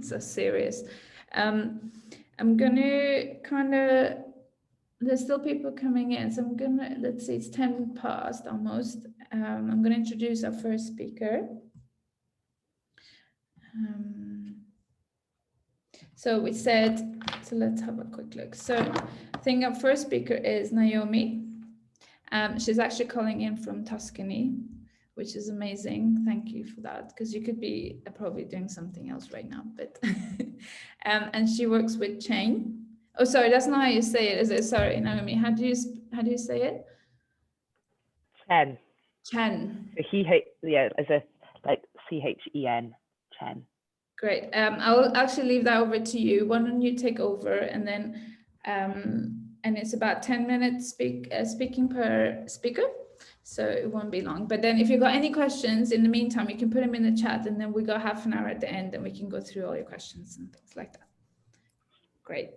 So serious. I'm gonna kind of, there's still people coming in, so I'm gonna, let's see, it's 10 past almost. I'm gonna introduce our first speaker. So we said, so let's have a quick look. So I think our first speaker is Naomi. She's actually calling in from Tuscany, which is amazing. Thank you for that, because you could be probably doing something else right now. But and she works with Chain. Oh, sorry, that's not how you say it, is it? Sorry, Naomi. How do you say it? Chen. Chen. So yeah, as a like CHEN. Chen. Great. I will actually leave that over to you. Why don't you take over, and then and it's about 10 minutes speaking per speaker, so it won't be long. But then if you've got any questions in the meantime, you can put them in the chat, and then we got half an hour at the end, and we can go through all your questions and things like that. Great.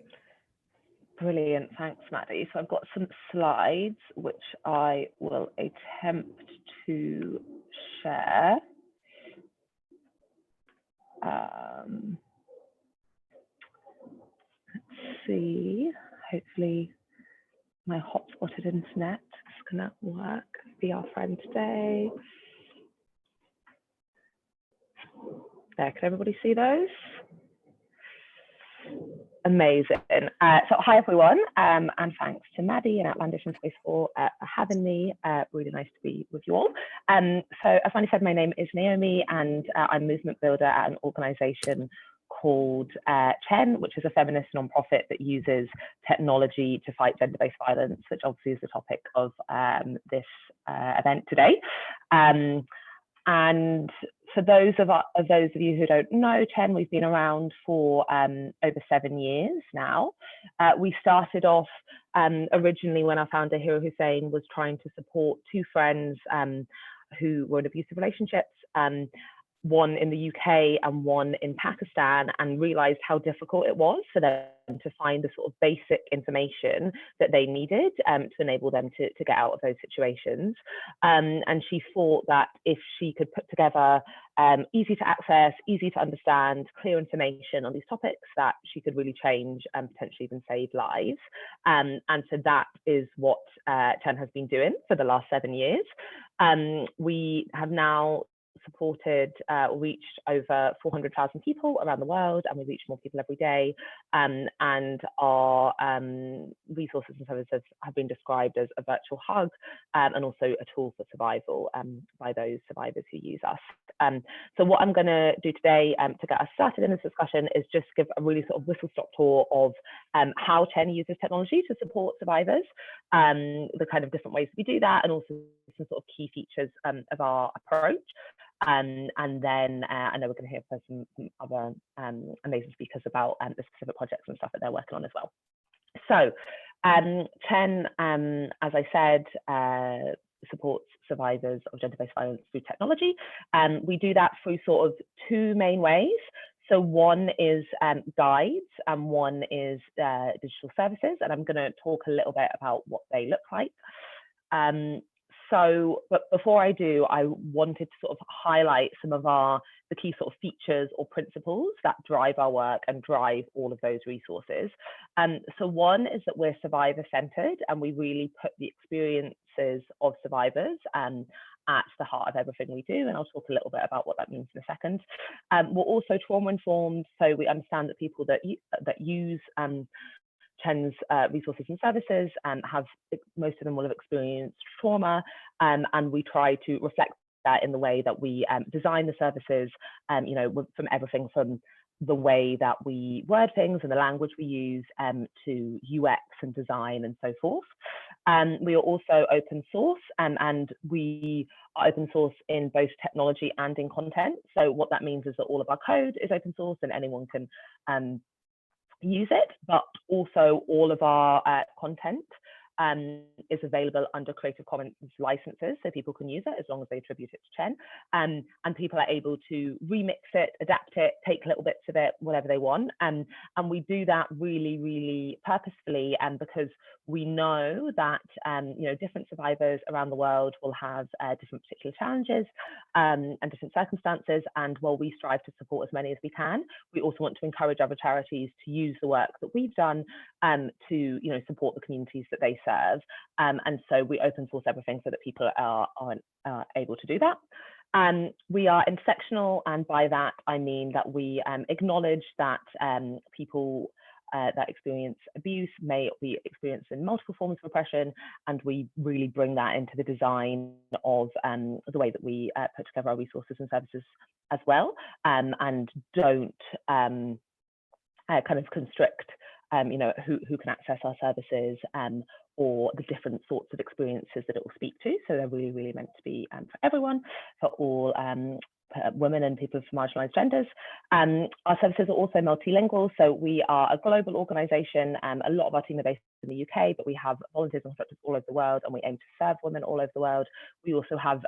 Brilliant, thanks, Maddie. So I've got some slides which I will attempt to share. Let's see, hopefully my hotspotted internet is gonna work, be our friend today. There, can everybody see those? Amazing. So hi everyone, and thanks to Maddie and Outlandish and Space for having me. Really nice to be with you all. So as Maddie said, my name is Naomi, and I'm a movement builder at an organisation called Chen, which is a feminist nonprofit that uses technology to fight gender-based violence, which obviously is the topic of this event today. And for those of you who don't know Chen, we've been around for over 7 years now. We started off originally when our founder Hira Hussein was trying to support two friends who were in abusive relationships, one in the UK and one in Pakistan, and realized how difficult it was for them to find the sort of basic information that they needed to enable them to get out of those situations. And she thought that if she could put together easy to access, easy to understand, clear information on these topics, that she could really change and potentially even save lives. And so that is what Chen has been doing for the last 7 years. We have now supported, reached over 400,000 people around the world, and we reach more people every day. And our resources and services have been described as a virtual hug and also a tool for survival by those survivors who use us. So what I'm going to do today to get us started in this discussion is just give a really sort of whistle-stop tour of how Chen uses technology to support survivors, the kind of different ways we do that, and also some sort of key features of our approach. And then I know we're going to hear from some other amazing speakers about the specific projects and stuff that they're working on as well. So Chen, as I said, supports survivors of gender-based violence through technology. We do that through sort of two main ways. So one is guides and one is digital services, and I'm going to talk a little bit about what they look like. But before I do, I wanted to sort of highlight some of the key sort of features or principles that drive our work and drive all of those resources. So one is that we're survivor-centered, and we really put the experiences of survivors at the heart of everything we do, and I'll talk a little bit about what that means in a second. We're also trauma-informed, so we understand that people that use Chen's resources and services have, most of them will have experienced trauma, and we try to reflect that in the way that we design the services, you know, from everything from the way that we word things and the language we use to UX and design and so forth. We are also open source, and we are open source in both technology and in content. So what that means is that all of our code is open source and anyone can use it, but also all of our content is available under Creative Commons licenses, so people can use it as long as they attribute it to Chen. And people are able to remix it, adapt it, take little bits of it, whatever they want. And we do that really, really purposefully, because we know that different survivors around the world will have different particular challenges and different circumstances. And while we strive to support as many as we can, we also want to encourage other charities to use the work that we've done to support the communities that they serve. And so we open source everything so that people are able to do that. We are intersectional, and by that I mean that we acknowledge that people that experience abuse may be experiencing multiple forms of oppression, and we really bring that into the design of the way that we put together our resources and services as well, and don't kind of constrict who can access our services or the different sorts of experiences that it will speak to. So they're really, really meant to be for everyone, for all women and people of marginalised genders. Our services are also multilingual, so we are a global organisation. A lot of our team are based in the UK, but we have volunteers and instructors all over the world, and we aim to serve women all over the world. We also have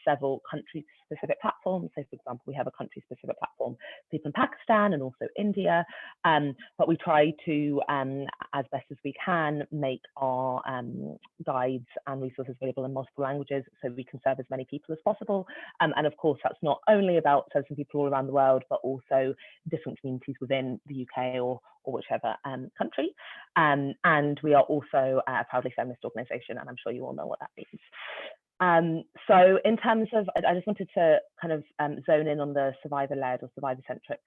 several country-specific platforms. So, for example, we have a country-specific platform for people in Pakistan and also India. But we try to, as best as we can, make our guides and resources available in multiple languages so we can serve as many people as possible. And of course, that's not only about serving people all around the world, but also different communities within the UK or whichever country. And we are also a proudly feminist organisation, and I'm sure you all know what that means. So in terms of, I just wanted to kind of zone in on the survivor-led or survivor-centric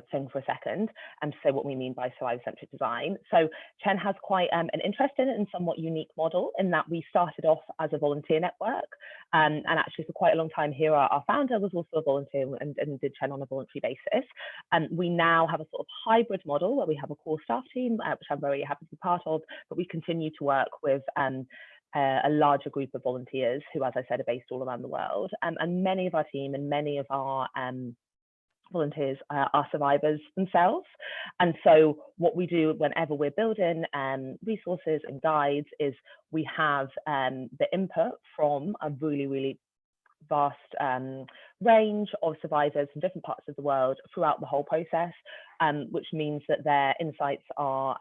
thing for a second, and to say what we mean by survivor-centric design. So Chen has quite an interest in it and somewhat unique model in that we started off as a volunteer network, and actually for quite a long time here, our founder was also a volunteer and did Chen on a voluntary basis. We now have a sort of hybrid model where we have a core staff team, which I'm very happy to be part of, but we continue to work with a larger group of volunteers who, as I said, are based all around the world. And many of our team and many of our volunteers are survivors themselves. And so what we do whenever we're building resources and guides is we have the input from a really, really vast range of survivors from different parts of the world throughout the whole process, which means that their insights are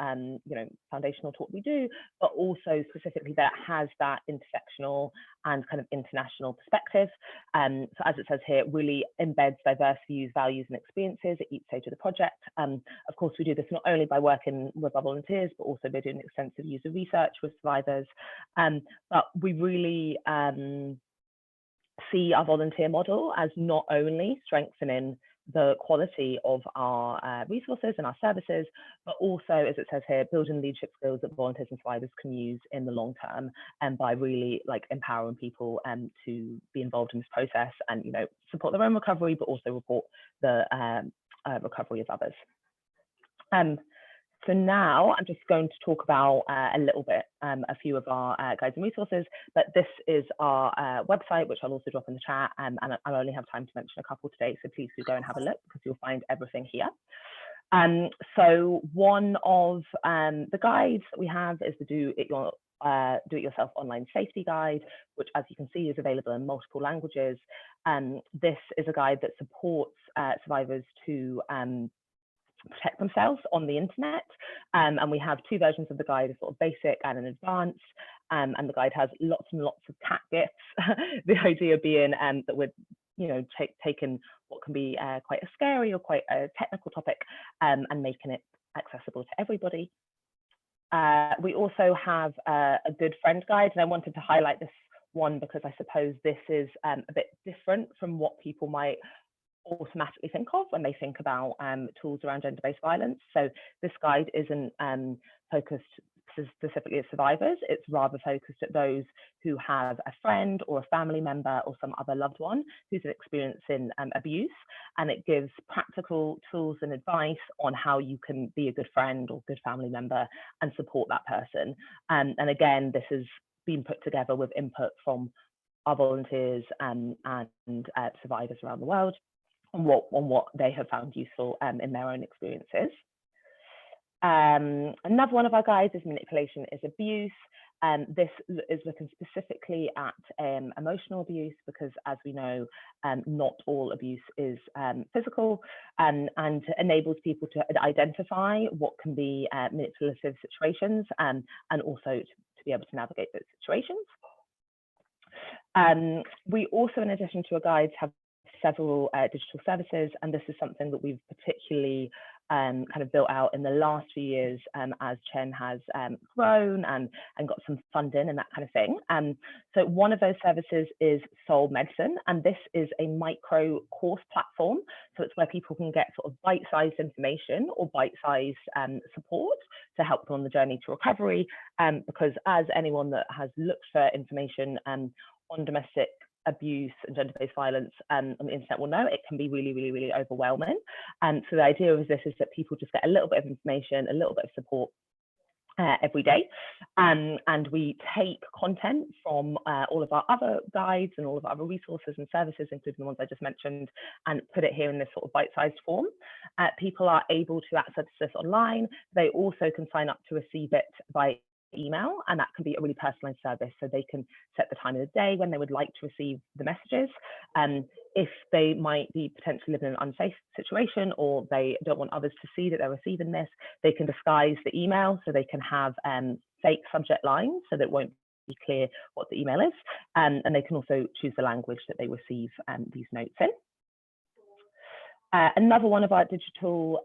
foundational to what we do, but also specifically that has that intersectional and kind of international perspective. So as it says here, it really embeds diverse views, values and experiences at each stage of the project. Of course, we do this not only by working with our volunteers, but also by doing extensive user research with survivors. But we really see our volunteer model as not only strengthening the quality of our resources and our services, but also, as it says here, building leadership skills that volunteers and survivors can use in the long term, and by really empowering people to be involved in this process and support their own recovery, but also report the recovery of others. So now I'm just going to talk about a little bit, a few of our guides and resources, but this is our website, which I'll also drop in the chat, and I'll only have time to mention a couple today, so please do go and have a look because you'll find everything here. So one of the guides that we have is the Do It Yourself Online Safety Guide, which, as you can see, is available in multiple languages. This is a guide that supports survivors to protect themselves on the internet, and we have two versions of the guide, a sort of basic and an advanced, and the guide has lots and lots of cat gifts. The idea being that we're taking what can be quite a scary or quite a technical topic and making it accessible to everybody. We also have a good friend guide, and I wanted to highlight this one because I suppose this is a bit different from what people might automatically think of when they think about tools around gender-based violence. So this guide isn't focused specifically at survivors, it's rather focused at those who have a friend or a family member or some other loved one who's experiencing abuse, and it gives practical tools and advice on how you can be a good friend or good family member and support that person. And again, this has been put together with input from our volunteers and survivors around the world on what they have found useful in their own experiences. Another one of our guides is manipulation is abuse. This is looking specifically at emotional abuse because, as we know, not all abuse is physical, and enables people to identify what can be manipulative situations, and also to be able to navigate those situations. We also, in addition to our guides, have several digital services, and this is something that we've particularly kind of built out in the last few years as Chen has grown and got some funding and that kind of thing. So one of those services is Soul Medicine, and this is a micro course platform. So it's where people can get sort of bite-sized information or bite-sized support to help them on the journey to recovery, because as anyone that has looked for information on domestic abuse and gender-based violence on the internet will know, it can be really, really, really overwhelming. So the idea of this is that people just get a little bit of information, a little bit of support every day. And we take content from all of our other guides and all of our other resources and services, including the ones I just mentioned, and put it here in this sort of bite-sized form. People are able to access this online. They also can sign up to receive it by email, and that can be a really personalized service, so they can set the time of the day when they would like to receive the messages. If they might be potentially living in an unsafe situation, or they don't want others to see that they're receiving this, they can disguise the email, so they can have fake subject lines so that it won't be clear what the email is, and they can also choose the language that they receive these notes in. Another one of our digital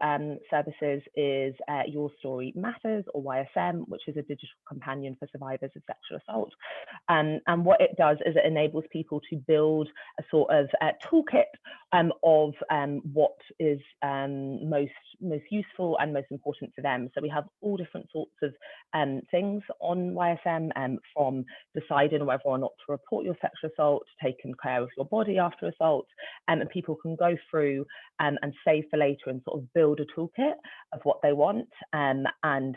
services is Your Story Matters, or YSM, which is a digital companion for survivors of sexual assault. And what it does is it enables people to build a sort of toolkit of what is most useful and most important to them. So we have all different sorts of things on YSM, from deciding whether or not to report your sexual assault, taking care of your body after assault, and people can go through and save for later and sort of build a toolkit of what they want, and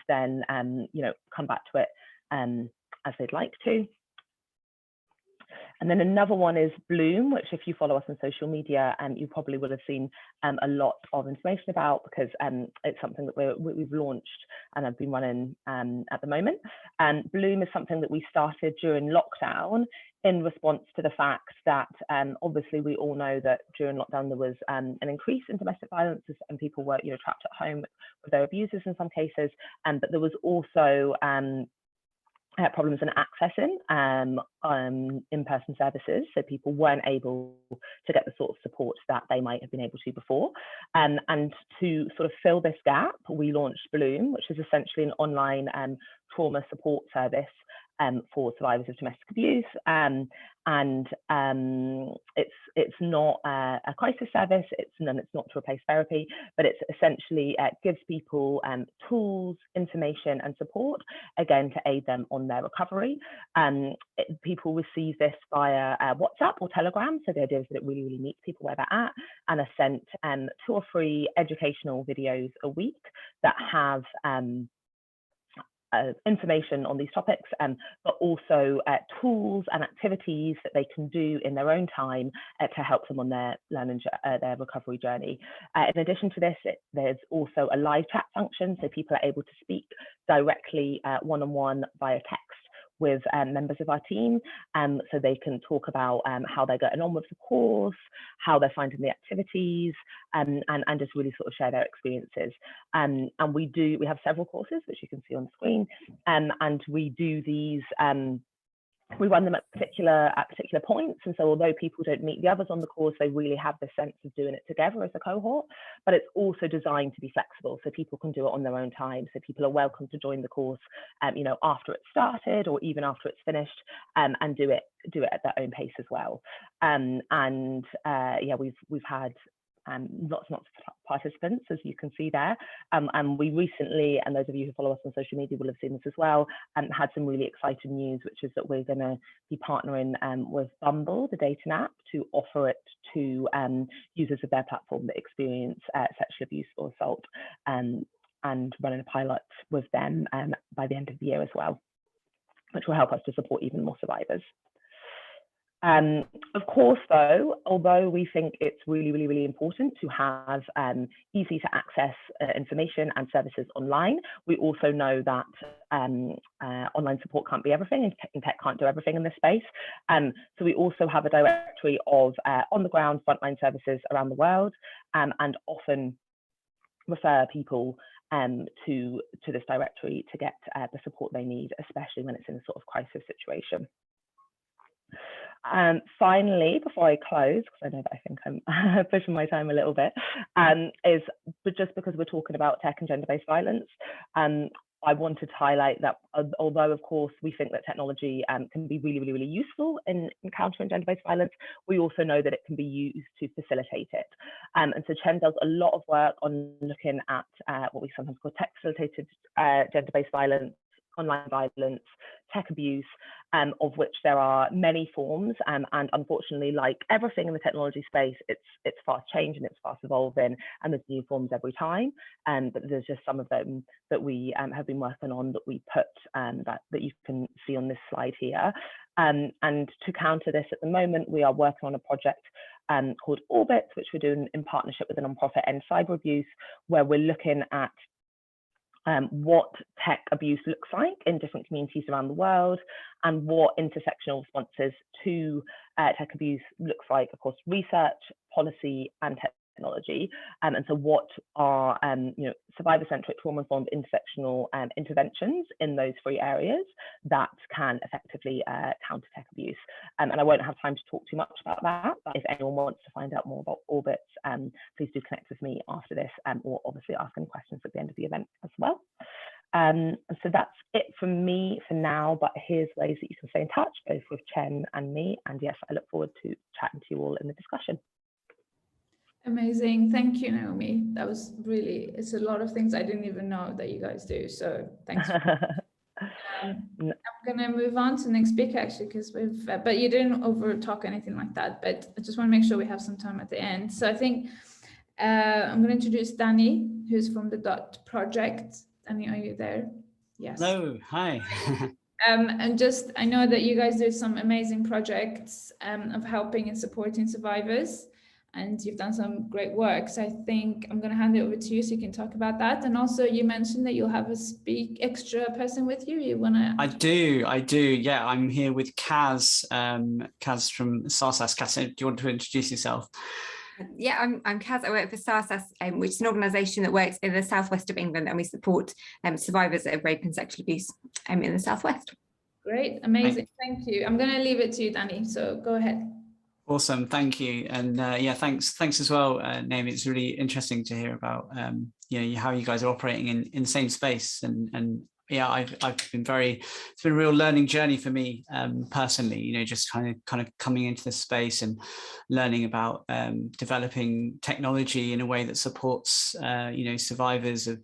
then come back to it as they'd like to. And then another one is Bloom, which if you follow us on social media, you probably will have seen a lot of information about, because it's something that we've launched and have been running at the moment. Bloom is something that we started during lockdown in response to the fact that obviously we all know that during lockdown there was an increase in domestic violence, and people were trapped at home with their abusers in some cases, but there was also problems in accessing in-person services, so people weren't able to get the sort of support that they might have been able to before. And to sort of fill this gap, we launched Bloom, which is essentially an online trauma support service for survivors of domestic abuse, and it's not a crisis service. It's not to replace therapy, but it's essentially gives people tools, information, and support, again, to aid them on their recovery. People receive this via WhatsApp or Telegram, so the idea is that it really, really meets people where they're at, and are sent 2 or 3 educational videos a week that have information on these topics, but also tools and activities that they can do in their own time to help them on their their recovery journey. In addition to this, there's also a live chat function, so people are able to speak directly one-on-one via text with members of our team, so they can talk about how they're getting on with the course, how they're finding the activities, and just really sort of share their experiences. And we have several courses, which you can see on the screen, and we do these. We run them at particular points, and so although people don't meet the others on the course, they really have the sense of doing it together as a cohort. But it's also designed to be flexible, so people can do it on their own time. So people are welcome to join the course, after it's started or even after it's finished, and do it at their own pace as well. We've had lots and lots of participants, as you can see there, and we recently, and those of you who follow us on social media will have seen this as well, had some really exciting news, which is that we're going to be partnering with Bumble, the dating app, to offer it to users of their platform that experience sexual abuse or assault, and running a pilot with them by the end of the year as well, which will help us to support even more survivors. Of course, though, although we think it's really, really, really important to have easy to access information and services online, we also know that online support can't be everything, and tech can't do everything in this space. So we also have a directory of on-the-ground frontline services around the world, and often refer people to this directory to get the support they need, especially when it's in a sort of crisis situation. Finally, before I close, because I know that I think I'm pushing my time a little bit, but just because we're talking about tech and gender-based violence, I wanted to highlight that although, of course, we think that technology can be really, really, really useful in countering gender-based violence, we also know that it can be used to facilitate it. And so Chen does a lot of work on looking at what we sometimes call tech-facilitated gender-based violence, online violence, tech abuse, of which there are many forms, and unfortunately, like everything in the technology space, it's fast changing, it's fast evolving, and there's new forms every time. But there's just some of them that we have been working on that we put that you can see on this slide here. And to counter this, at the moment, we are working on a project called Orbit, which we're doing in partnership with a nonprofit End Cyber Abuse, where we're looking at what tech abuse looks like in different communities around the world, and what intersectional responses to tech abuse looks like across research, policy, and technology. And so what are survivor-centric, trauma-informed intersectional interventions in those three areas that can effectively counter tech abuse. And I won't have time to talk too much about that, but if anyone wants to find out more about Orbit, please do connect with me after this, or obviously ask any questions at the end of the event as well. So that's it from me for now, but here's ways that you can stay in touch, both with Chen and me. And yes, I look forward to chatting to you all in the discussion. Amazing. Thank you, Naomi. That was really, it's a lot of things I didn't even know that you guys do. So thanks. I'm going to move on to the next speaker, actually, because but you didn't over talk anything like that, but I just want to make sure we have some time at the end. So I think I'm going to introduce Danny, who's from the DOT project. Danny, are you there? Yes. Hello, hi. And just, I know that you guys do some amazing projects of helping and supporting survivors, and you've done some great work. So I think I'm going to hand it over to you so you can talk about that. And also you mentioned that you'll have a extra person with you. You want to? I do. Yeah, I'm here with Kaz, Kaz from SARSAS. Kaz, do you want to introduce yourself? Yeah, I'm Kaz. I work for SARSAS, which is an organisation that works in the southwest of England, and we support survivors of rape and sexual abuse in the southwest. Great, amazing, thank you. I'm going to leave it to you, Danny, so go ahead. Awesome, thank you. And yeah, thanks as well, Naomi. It's really interesting to hear about how you guys are operating in the same space, and yeah, I've been it's been a real learning journey for me personally, just kind of coming into this space and learning about developing technology in a way that supports survivors of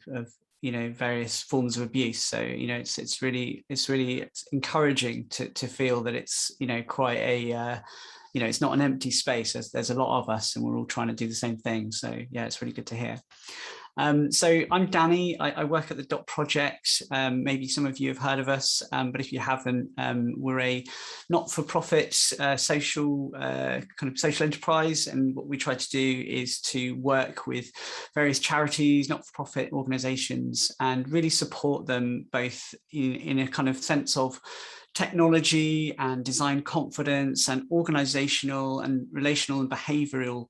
various forms of abuse. So it's really encouraging to feel that it's quite a it's not an empty space. There's a lot of us and we're all trying to do the same thing. So yeah, it's really good to hear. So I'm Danny. I work at the DOT project. Maybe some of you have heard of us, but if you haven't, we're a not-for-profit social enterprise. And what we try to do is to work with various charities, not-for-profit organizations, and really support them both in a kind of sense of technology and design confidence and organizational and relational and behavioral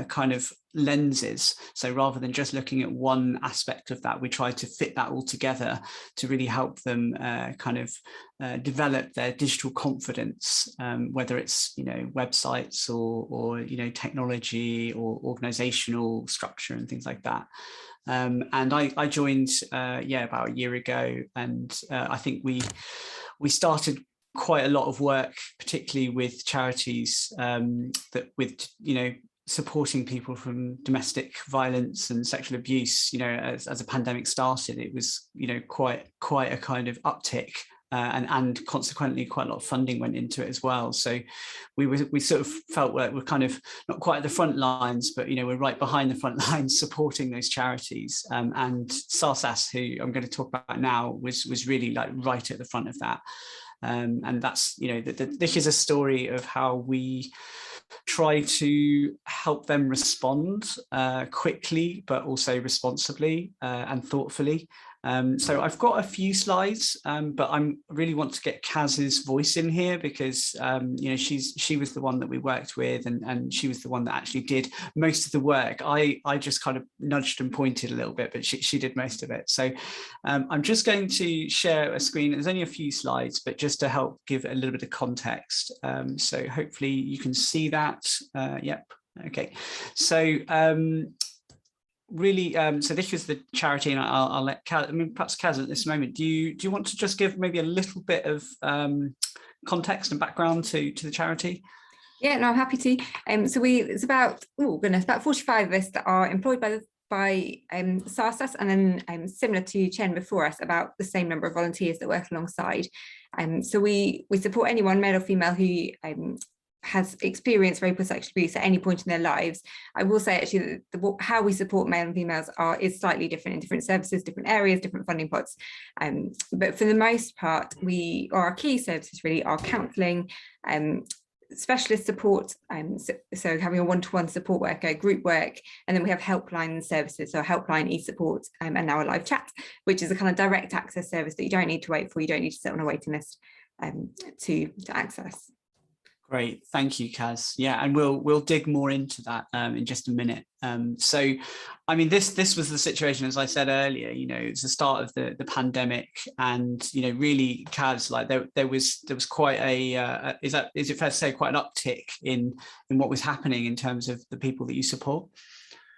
kind of lenses. So rather than just looking at one aspect of that, we try to fit that all together to really help them develop their digital confidence, whether it's websites or technology or organizational structure and things like that. And I joined about a year ago, and I think we started quite a lot of work, particularly with charities supporting people from domestic violence and sexual abuse. As the pandemic started, it was quite a kind of uptick, and consequently quite a lot of funding went into it as well. So we sort of felt like we're kind of not quite at the front lines, but we're right behind the front lines supporting those charities. And SARSAS, who I'm going to talk about now, was really like right at the front of that. And that's, this is a story of how we try to help them respond quickly, but also responsibly and thoughtfully. So I've got a few slides, but I really want to get Kaz's voice in here because she was the one that we worked with, and she was the one that actually did most of the work. I just kind of nudged and pointed a little bit, but she did most of it. So I'm just going to share a screen. There's only a few slides, but just to help give a little bit of context. So hopefully you can see that. Yep. Okay. So really, so this was the charity, and I'll let Kaz, perhaps Kaz at this moment, do you want to just give maybe a little bit of context and background to the charity? Yeah, no, I'm happy to. So it's about, about 45 of us that are employed by SARSAS, and then similar to Chen before us, about the same number of volunteers that work alongside. So we support anyone, male or female, who has experienced rape or sexual abuse at any point in their lives. I will say actually that how we support male and females is slightly different in different services, different areas, different funding pots. But for the most part, our key services really are counselling, specialist support, so having a one-to-one support worker, group work, and then we have helpline services, so helpline, e-support, and now a live chat, which is a kind of direct access service that you don't need to wait for, you don't need to sit on a waiting list to access. Great, thank you, Kaz. Yeah, and we'll dig more into that in just a minute. So, I mean, this was the situation, as I said earlier. It's the start of the pandemic, and really, Kaz, like there was quite a is it fair to say quite an uptick in what was happening in terms of the people that you support?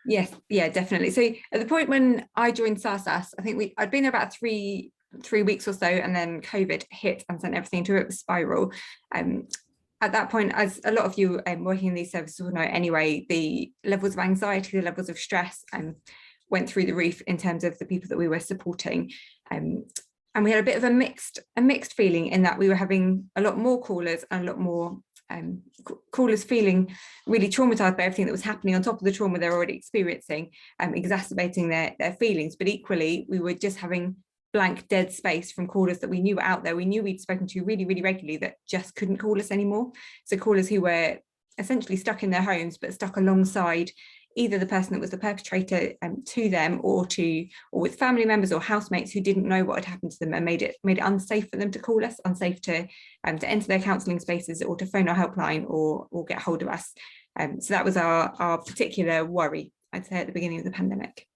Yes, yeah, definitely. So at the point when I joined SARSAS, I think I'd been there about three weeks or so, and then COVID hit and sent everything to a spiral. At that point, as a lot of you working in these services will know anyway, the levels of anxiety, the levels of stress went through the roof in terms of the people that we were supporting. And we had a bit of a mixed feeling in that we were having a lot more callers and a lot more callers feeling really traumatized by everything that was happening on top of the trauma they're already experiencing, exacerbating their feelings. But equally, we were just having blank dead space from callers that we knew were out there. We knew we'd spoken to really, really regularly that just couldn't call us anymore. So callers who were essentially stuck in their homes, but stuck alongside either the person that was the perpetrator to them, or with family members or housemates who didn't know what had happened to them, and made it unsafe for them to call us, unsafe to enter their counselling spaces or to phone our helpline or get hold of us. So that was our particular worry, I'd say, at the beginning of the pandemic.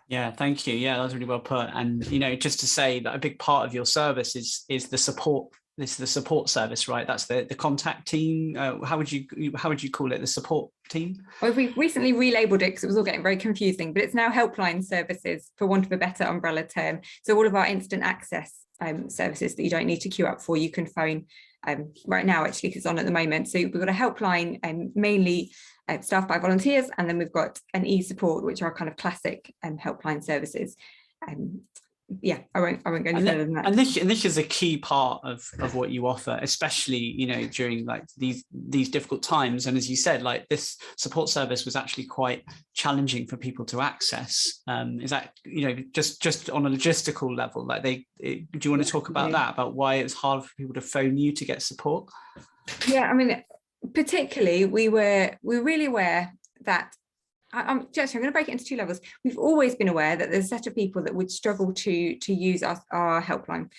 Yeah, thank you. Yeah, that was really well put. And just to say that a big part of your service is the support. This is the support service, right? That's the contact team. How would you call it? The support team? Well, we've recently relabeled it because it was all getting very confusing, but it's now helpline services, for want of a better umbrella term. So all of our instant access services that you don't need to queue up for, you can phone right now, actually, because it's on at the moment. So we've got a helpline mainly staffed by volunteers, and then we've got an e-support, which are kind of classic helpline services. Yeah, I won't go any further than that. And this is a key part of what you offer, especially during like these difficult times. And as you said, like this support service was actually quite challenging for people to access. Is that just on a logistical level? Like do you want to talk about that? About why it's hard for people to phone you to get support? Yeah, I mean, particularly we were really aware that I'm going to break it into two levels. We've always been aware that there's a set of people that would struggle to use our helpline,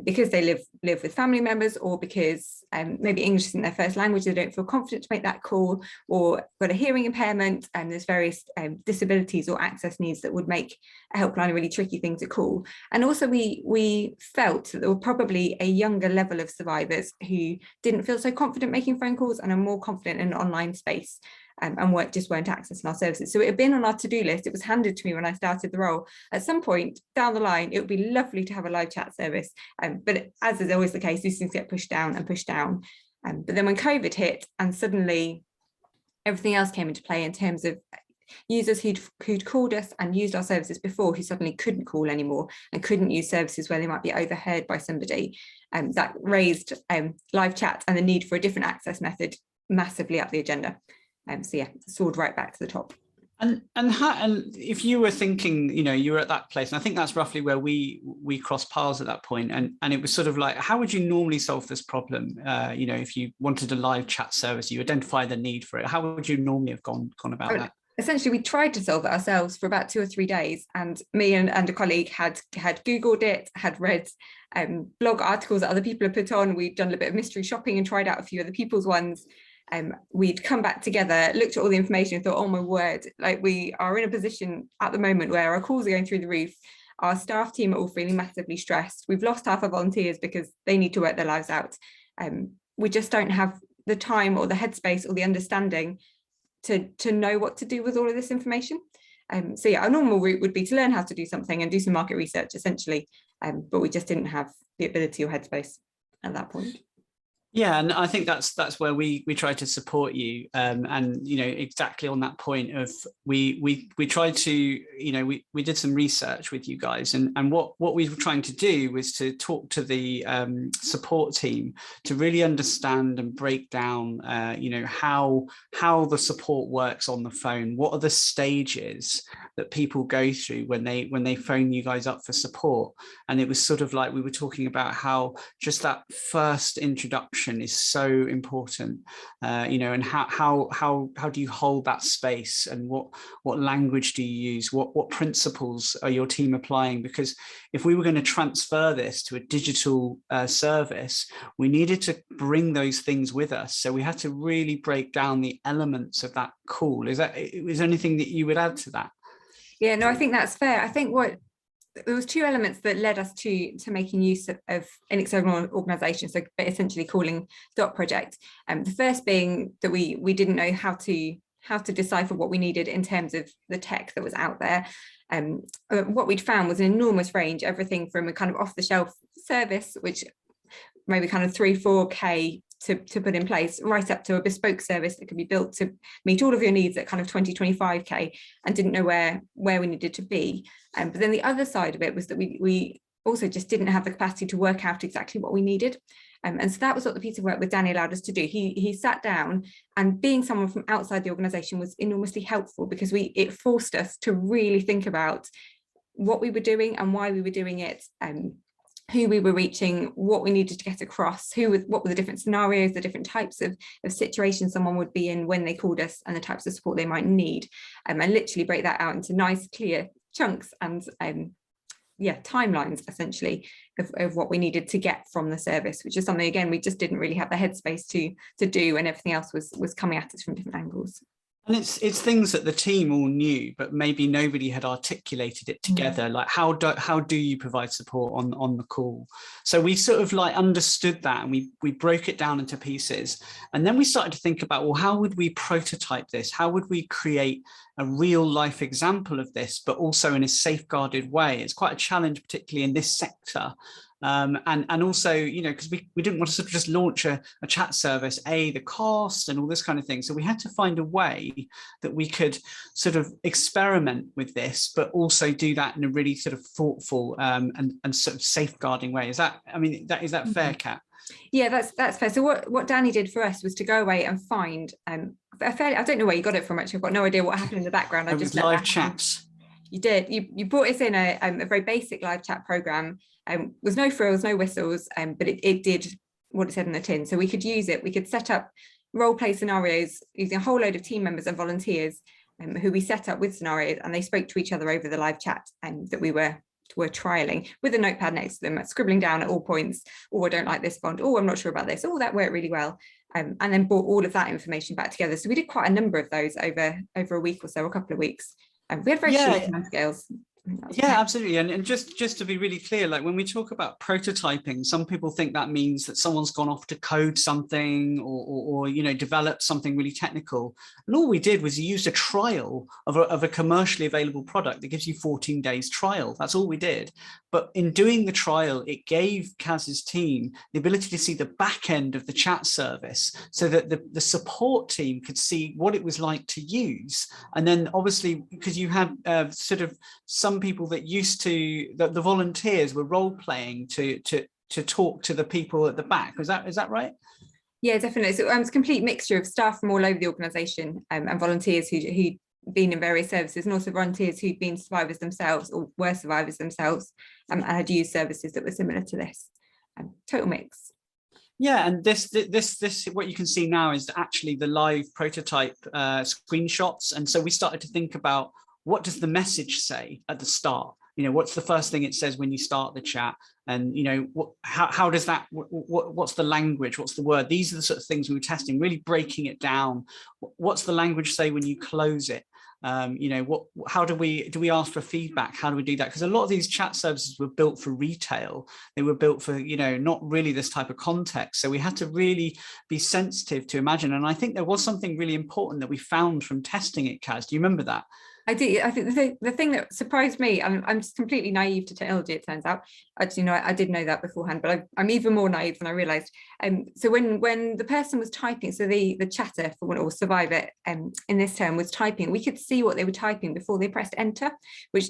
because they live with family members, or because maybe English isn't their first language, they don't feel confident to make that call, or got a hearing impairment, and there's various disabilities or access needs that would make a helpline a really tricky thing to call. And also we felt that there were probably a younger level of survivors who didn't feel so confident making phone calls and are more confident in an online space. And just weren't accessing our services. So it had been on our to-do list. It was handed to me when I started the role. At some point down the line, it would be lovely to have a live chat service. But as is always the case, these things get pushed down and pushed down. But then when COVID hit, and suddenly everything else came into play in terms of users who'd called us and used our services before, who suddenly couldn't call anymore and couldn't use services where they might be overheard by somebody, that raised live chat and the need for a different access method massively up the agenda. So yeah, soared right back to the top. And if you were thinking, you were at that place, and I think that's roughly where we crossed paths at that point, and it was sort of like, how would you normally solve this problem? If you wanted a live chat service, you identify the need for it. How would you normally have gone about that? Essentially, we tried to solve it ourselves for about 2 or 3 days, and me and a colleague had Googled it, had read blog articles that other people had put on. We'd done a bit of mystery shopping and tried out a few other people's ones. We'd come back together, looked at all the information, and thought, oh my word, like, we are in a position at the moment where our calls are going through the roof. Our staff team are all feeling massively stressed. We've lost half our volunteers because they need to work their lives out. We just don't have the time or the headspace or the understanding to know what to do with all of this information. So yeah, our normal route would be to learn how to do something and do some market research, essentially, but we just didn't have the ability or headspace at that point. Yeah, and I think that's where we try to support you, and exactly on that point of we tried to we did some research with you guys, and what we were trying to do was to talk to the support team to really understand and break down how the support works on the phone. What are the stages that people go through when they phone you guys up for support? And it was sort of like we were talking about how just that first introduction is so important, and how do you hold that space, and what language do you use, what principles are your team applying? Because if we were going to transfer this to a digital service, we needed to bring those things with us. So we had to really break down the elements of that call. Is there anything that you would add to that? Yeah, no, I think that's fair. I think there was 2 elements that led us to making use of an external organisation, so essentially calling Dot Project. The first being that we didn't know how to decipher what we needed in terms of the tech that was out there. What we'd found was an enormous range, everything from a kind of off-the-shelf service, which maybe kind of 3-4K to put in place, right up to a bespoke service that could be built to meet all of your needs at kind of 20-25K, and didn't know where we needed to be. But then the other side of it was that we also just didn't have the capacity to work out exactly what we needed. And so that was what the piece of work with Danny allowed us to do. He sat down, and being someone from outside the organisation was enormously helpful, because it forced us to really think about what we were doing and why we were doing it, who we were reaching, what we needed to get across, what were the different scenarios, the different types of situations someone would be in when they called us, and the types of support they might need, and literally break that out into nice, clear chunks and timelines, essentially, of what we needed to get from the service, which is something, again, we just didn't really have the headspace to do, and everything else was coming at us from different angles. And it's things that the team all knew, but maybe nobody had articulated it together. Like how do you provide support on the call? So we sort of like understood that, and we broke it down into pieces. And then we started to think about, well, how would we prototype this? How would we create a real life example of this, but also in a safeguarded way? It's quite a challenge, particularly in this sector. And also, because we didn't want to sort of just launch a chat service, the cost and all this kind of thing. So we had to find a way that we could sort of experiment with this, but also do that in a really sort of thoughtful and sort of safeguarding way. Is that fair, Kat? Yeah, that's fair. So what Danny did for us was to go away and find I don't know where you got it from, actually. I've got no idea what happened in the background. It was live chats. You did. You brought us in a very basic live chat program. Was no frills, no whistles, but it did what it said in the tin. So we could use it. We could set up role play scenarios using a whole load of team members and volunteers who we set up with scenarios, and they spoke to each other over the live chat that we were trialing, with a notepad next to them, scribbling down at all points, I don't like this font, I'm not sure about this, that worked really well, and then brought all of that information back together. So we did quite a number of those over a week or so, a couple of weeks. We had very short timescales. Yeah, absolutely. And just to be really clear, like when we talk about prototyping, some people think that means that someone's gone off to code something or develop something really technical. And all we did was use a trial of a commercially available product that gives you 14 days trial. That's all we did. But in doing the trial, it gave Kaz's team the ability to see the back end of the chat service, so that the support team could see what it was like to use. And then obviously, because you had sort of some people that used to, the volunteers were role playing to talk to the people at the back. Is that right? Yeah, definitely. So it's a complete mixture of staff from all over the organisation and volunteers who been in various services, and also volunteers who'd been survivors themselves or were survivors themselves, and had used services that were similar to this. Total mix. Yeah, and this what you can see now is actually the live prototype screenshots. And so we started to think about, what does the message say at the start? You know, what's the first thing it says when you start the chat? And, you know, how does that, what's the language? What's the word? These are the sort of things we were testing, really breaking it down. What's the language say when you close it? You know, how do we ask for feedback? How do we do that? Because a lot of these chat services were built for retail. They were built for, you know, not really this type of context. So we had to really be sensitive to imagine. And I think there was something really important that we found from testing it, Kaz. Do you remember that? I do. I think the thing that surprised me, I'm just completely naive to technology, it turns out. Actually, no, I did know that beforehand, but I'm even more naive than I realized. So when the person was typing, so the chatter, for one, or survivor in this term, was typing, we could see what they were typing before they pressed enter, which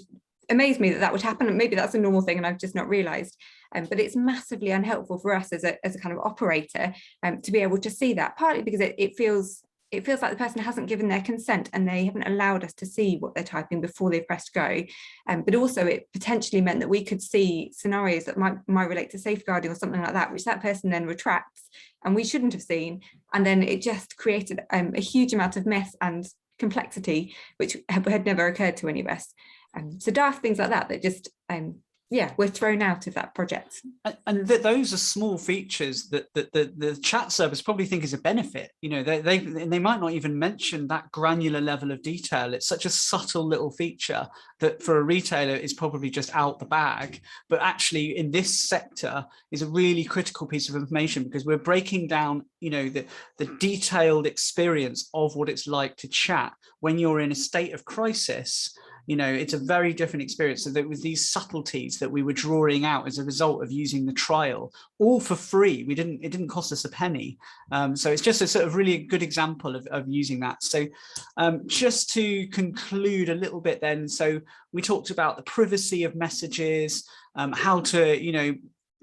amazed me that would happen. And maybe that's a normal thing and I've just not realized. But it's massively unhelpful for us as a kind of operator to be able to see that, partly because it feels like the person hasn't given their consent and they haven't allowed us to see what they're typing before they've pressed go. But also it potentially meant that we could see scenarios that might relate to safeguarding or something like that, which that person then retracts and we shouldn't have seen. And then it just created a huge amount of mess and complexity, which had never occurred to any of us. So daft things like that just we're thrown out of that project. And those are small features that the chat service probably think is a benefit. You know, they might not even mention that granular level of detail. It's such a subtle little feature that for a retailer is probably just out the bag, but actually in this sector is a really critical piece of information, because we're breaking down, you know, the detailed experience of what it's like to chat when you're in a state of crisis. You know, it's a very different experience. So there was these subtleties that we were drawing out as a result of using the trial, all for free. It didn't cost us a penny. So it's just a sort of really good example of using that. So just to conclude a little bit then, so we talked about the privacy of messages, how to, you know,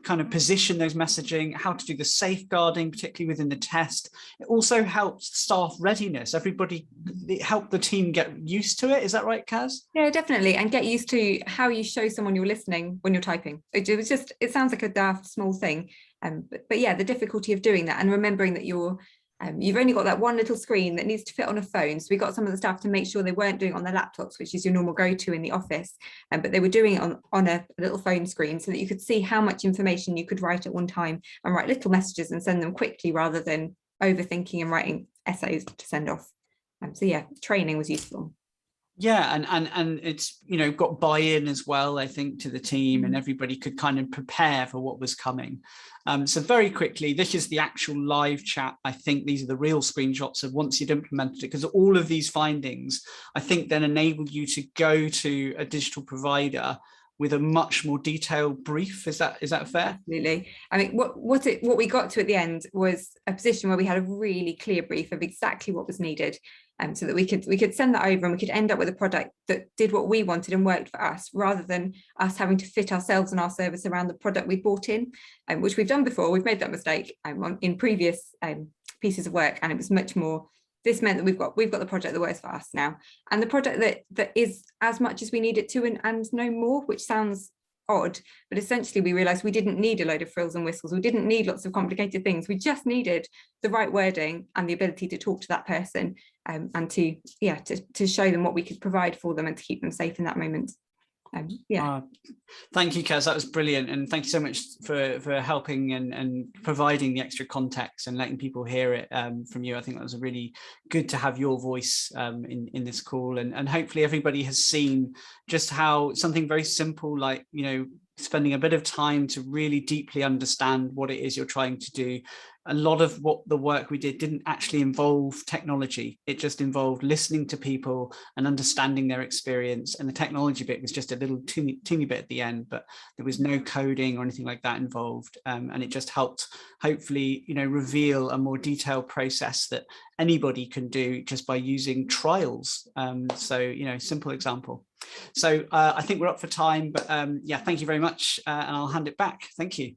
kind of position those messaging, how to do the safeguarding, particularly within the test. It also helped staff readiness. It helped the team get used to it. Is that right, Kaz? Yeah, definitely. And get used to how you show someone you're listening when you're typing. It sounds like a daft small thing. But yeah, the difficulty of doing that and remembering that you've only got that one little screen that needs to fit on a phone. So we got some of the staff to make sure they weren't doing it on their laptops, which is your normal go-to in the office, but they were doing it on a little phone screen so that you could see how much information you could write at one time and write little messages and send them quickly rather than overthinking and writing essays to send off. So yeah, training was useful. Yeah, and it's, you know, got buy-in as well, I think, to the team, and everybody could kind of prepare for what was coming. So very quickly, this is the actual live chat. I think these are the real screenshots of once you'd implemented it, because all of these findings, I think, then enable you to go to a digital provider with a much more detailed brief. Is that fair? Absolutely. I mean, what we got to at the end was a position where we had a really clear brief of exactly what was needed, so that we could send that over and we could end up with a product that did what we wanted and worked for us, rather than us having to fit ourselves and our service around the product we bought in, which we've done before. We've made that mistake in previous pieces of work, and it was much more. This meant that we've got the project that works for us now, and the project that is as much as we need it to and no more, which sounds odd, but essentially we realized we didn't need a load of frills and whistles. We didn't need lots of complicated things. We just needed the right wording and the ability to talk to that person, and to show them what we could provide for them and to keep them safe in that moment. Thank you, Kaz. That was brilliant, and thank you so much for helping and providing the extra context and letting people hear it from you. I think that was really good to have your voice in this call, and hopefully everybody has seen just how something very simple, like, you know, spending a bit of time to really deeply understand what it is you're trying to do. A lot of what the work we did didn't actually involve technology. It just involved listening to people and understanding their experience. And the technology bit was just a little teeny bit at the end, but there was no coding or anything like that involved. And it just helped, hopefully, you know, reveal a more detailed process that anybody can do just by using trials. So, you know, simple example. So I think we're up for time, but yeah, thank you very much. And I'll hand it back. Thank you.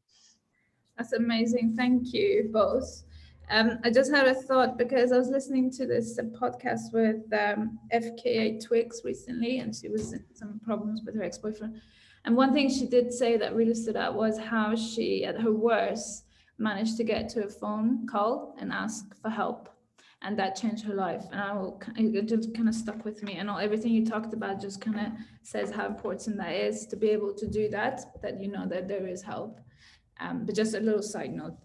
That's amazing. Thank you both. I just had a thought because I was listening to this podcast with FKA Twigs recently, and she was in some problems with her ex-boyfriend. And one thing she did say that really stood out was how she, at her worst, managed to get to a phone call and ask for help. And that changed her life. And it just kind of stuck with me. And everything you talked about just kind of says how important that is to be able to do that you know that there is help. But just a little side note.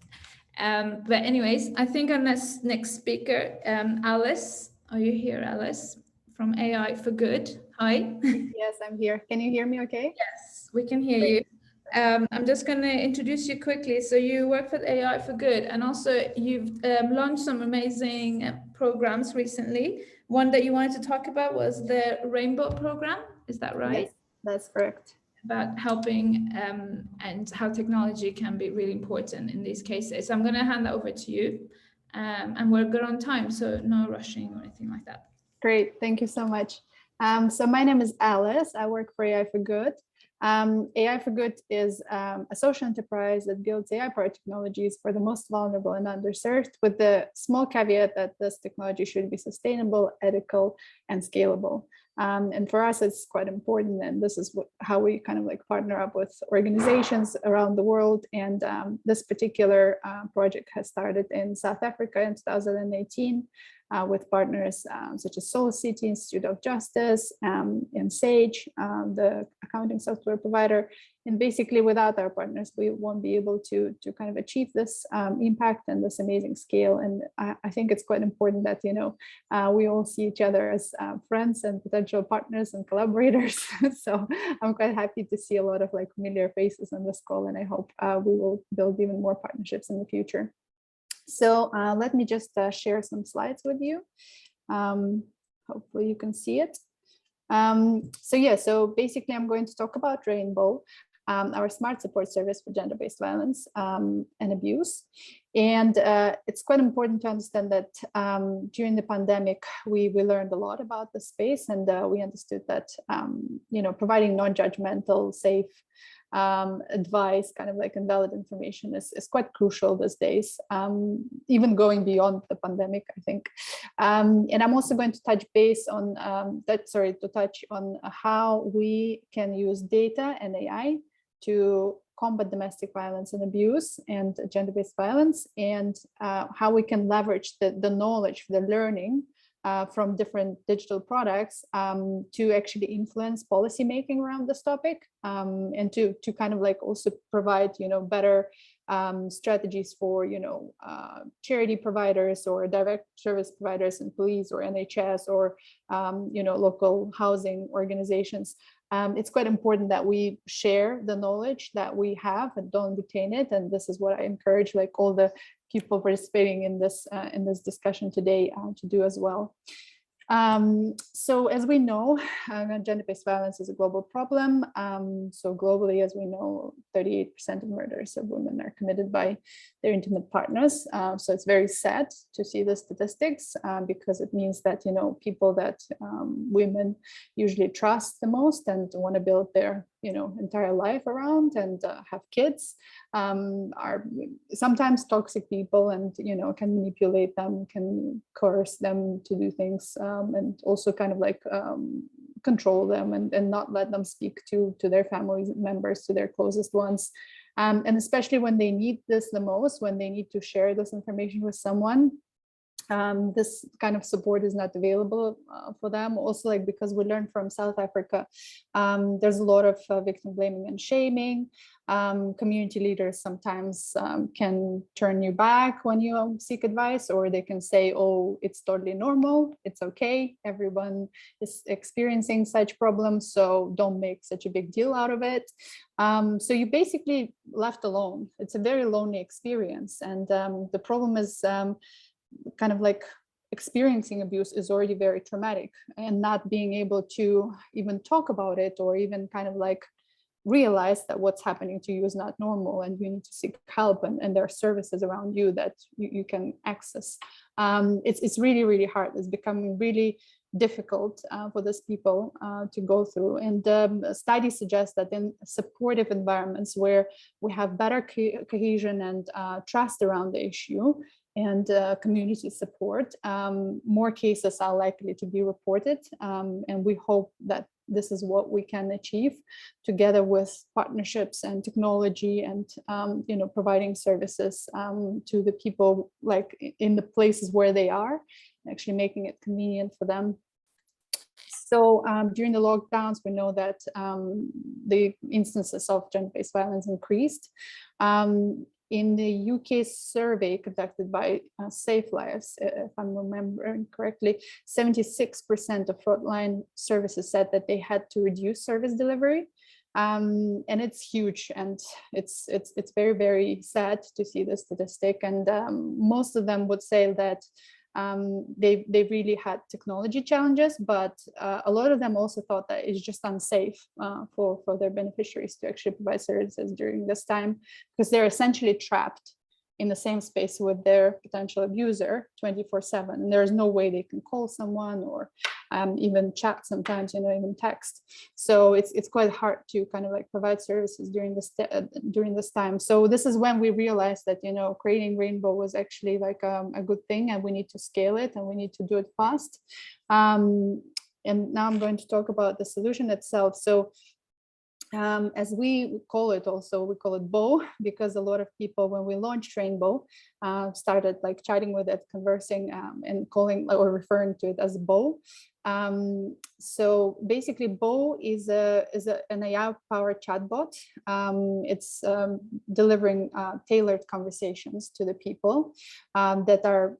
But anyways, I think our next speaker, Alice. Are you here, Alice? From AI for Good. Hi. Yes, I'm here. Can you hear me okay? Yes, we can hear you. I'm just going to introduce you quickly. So you work with AI for Good, and also you've launched some amazing programs recently. One that you wanted to talk about was the Rainbow program. Is that right? Yes, that's correct. About helping and how technology can be really important in these cases. So I'm going to hand that over to you, and we're good on time, so no rushing or anything like that. Great, thank you so much. So my name is Alice. I work for AI for Good. AI for Good is a social enterprise that builds AI-powered technologies for the most vulnerable and underserved, with the small caveat that this technology should be sustainable, ethical, and scalable. And for us, it's quite important. And this is how we kind of like partner up with organizations around the world. And this particular project has started in South Africa in 2018 with partners such as Soul City, Institute of Justice, and Sage, the accounting software provider. And basically, without our partners, we won't be able to kind of achieve this impact and this amazing scale. And I think it's quite important that, you know, we all see each other as friends and potential partners and collaborators. So I'm quite happy to see a lot of like familiar faces on this call, and I hope we will build even more partnerships in the future. So let me just share some slides with you. Hopefully you can see it. So basically I'm going to talk about Rainbow, our smart support service for gender-based violence and abuse. And it's quite important to understand that during the pandemic, we learned a lot about the space, and we understood that, you know, providing non-judgmental, safe advice, kind of like invalid information is quite crucial these days, even going beyond the pandemic, I think. And I'm also going to touch base on touch on how we can use data and AI to combat domestic violence and abuse and gender-based violence, and how we can leverage the knowledge, the learning from different digital products to actually influence policy making around this topic, and to kind of like also provide, you know, better strategies for, you know, charity providers or direct service providers and police or NHS or, you know, local housing organizations. It's quite important that we share the knowledge that we have and don't retain it. And this is what I encourage like all the people participating in this discussion today to do as well. So as we know, gender-based violence is a global problem. So globally, as we know, 38% of murders of women are committed by their intimate partners. So it's very sad to see the statistics because it means that, you know, people that women usually trust the most and want to build their, you know, entire life around and have kids are sometimes toxic people, and, you know, can manipulate them, can coerce them to do things, and also kind of like control them and not let them speak to their family members, to their closest ones. And especially when they need this the most, when they need to share this information with someone, this kind of support is not available for them. Also, like, because we learned from South Africa, there's a lot of victim blaming and shaming. Community leaders sometimes can turn you back when you seek advice, or they can say, oh, it's totally normal, it's okay, everyone is experiencing such problems, so don't make such a big deal out of it. So you're basically left alone. It's a very lonely experience. And the problem is kind of like experiencing abuse is already very traumatic, and not being able to even talk about it or even kind of like realize that what's happening to you is not normal and you need to seek help, and there are services around you that you can access. It's really, really hard. It's becoming really difficult for these people to go through. And studies suggest that in supportive environments where we have better cohesion and trust around the issue, and community support, more cases are likely to be reported. And we hope that this is what we can achieve together with partnerships and technology and, providing services to the people like in the places where they are, actually making it convenient for them. So during the lockdowns, we know that the instances of gender-based violence increased. In the UK survey conducted by Safe Lives, if I'm remembering correctly, 76% of frontline services said that they had to reduce service delivery. And it's huge, and it's very, very sad to see the statistic. And most of them would say that they really had technology challenges, but a lot of them also thought that it's just unsafe for their beneficiaries to actually provide services during this time, because they're essentially trapped in the same space with their potential abuser 24/7. There's no way they can call someone or even chat sometimes, even text. So it's quite hard to kind of like provide services during this time. So this is when we realized that, creating Rainbow was actually like a good thing, and we need to scale it and we need to do it fast. And now I'm going to talk about the solution itself. So as we call it also, we call it BOW, because a lot of people, when we launched Rainbow, started like chatting with it, conversing, and calling or referring to it as BOW. So basically BOW is an AI-powered chatbot. It's delivering tailored conversations to the people that are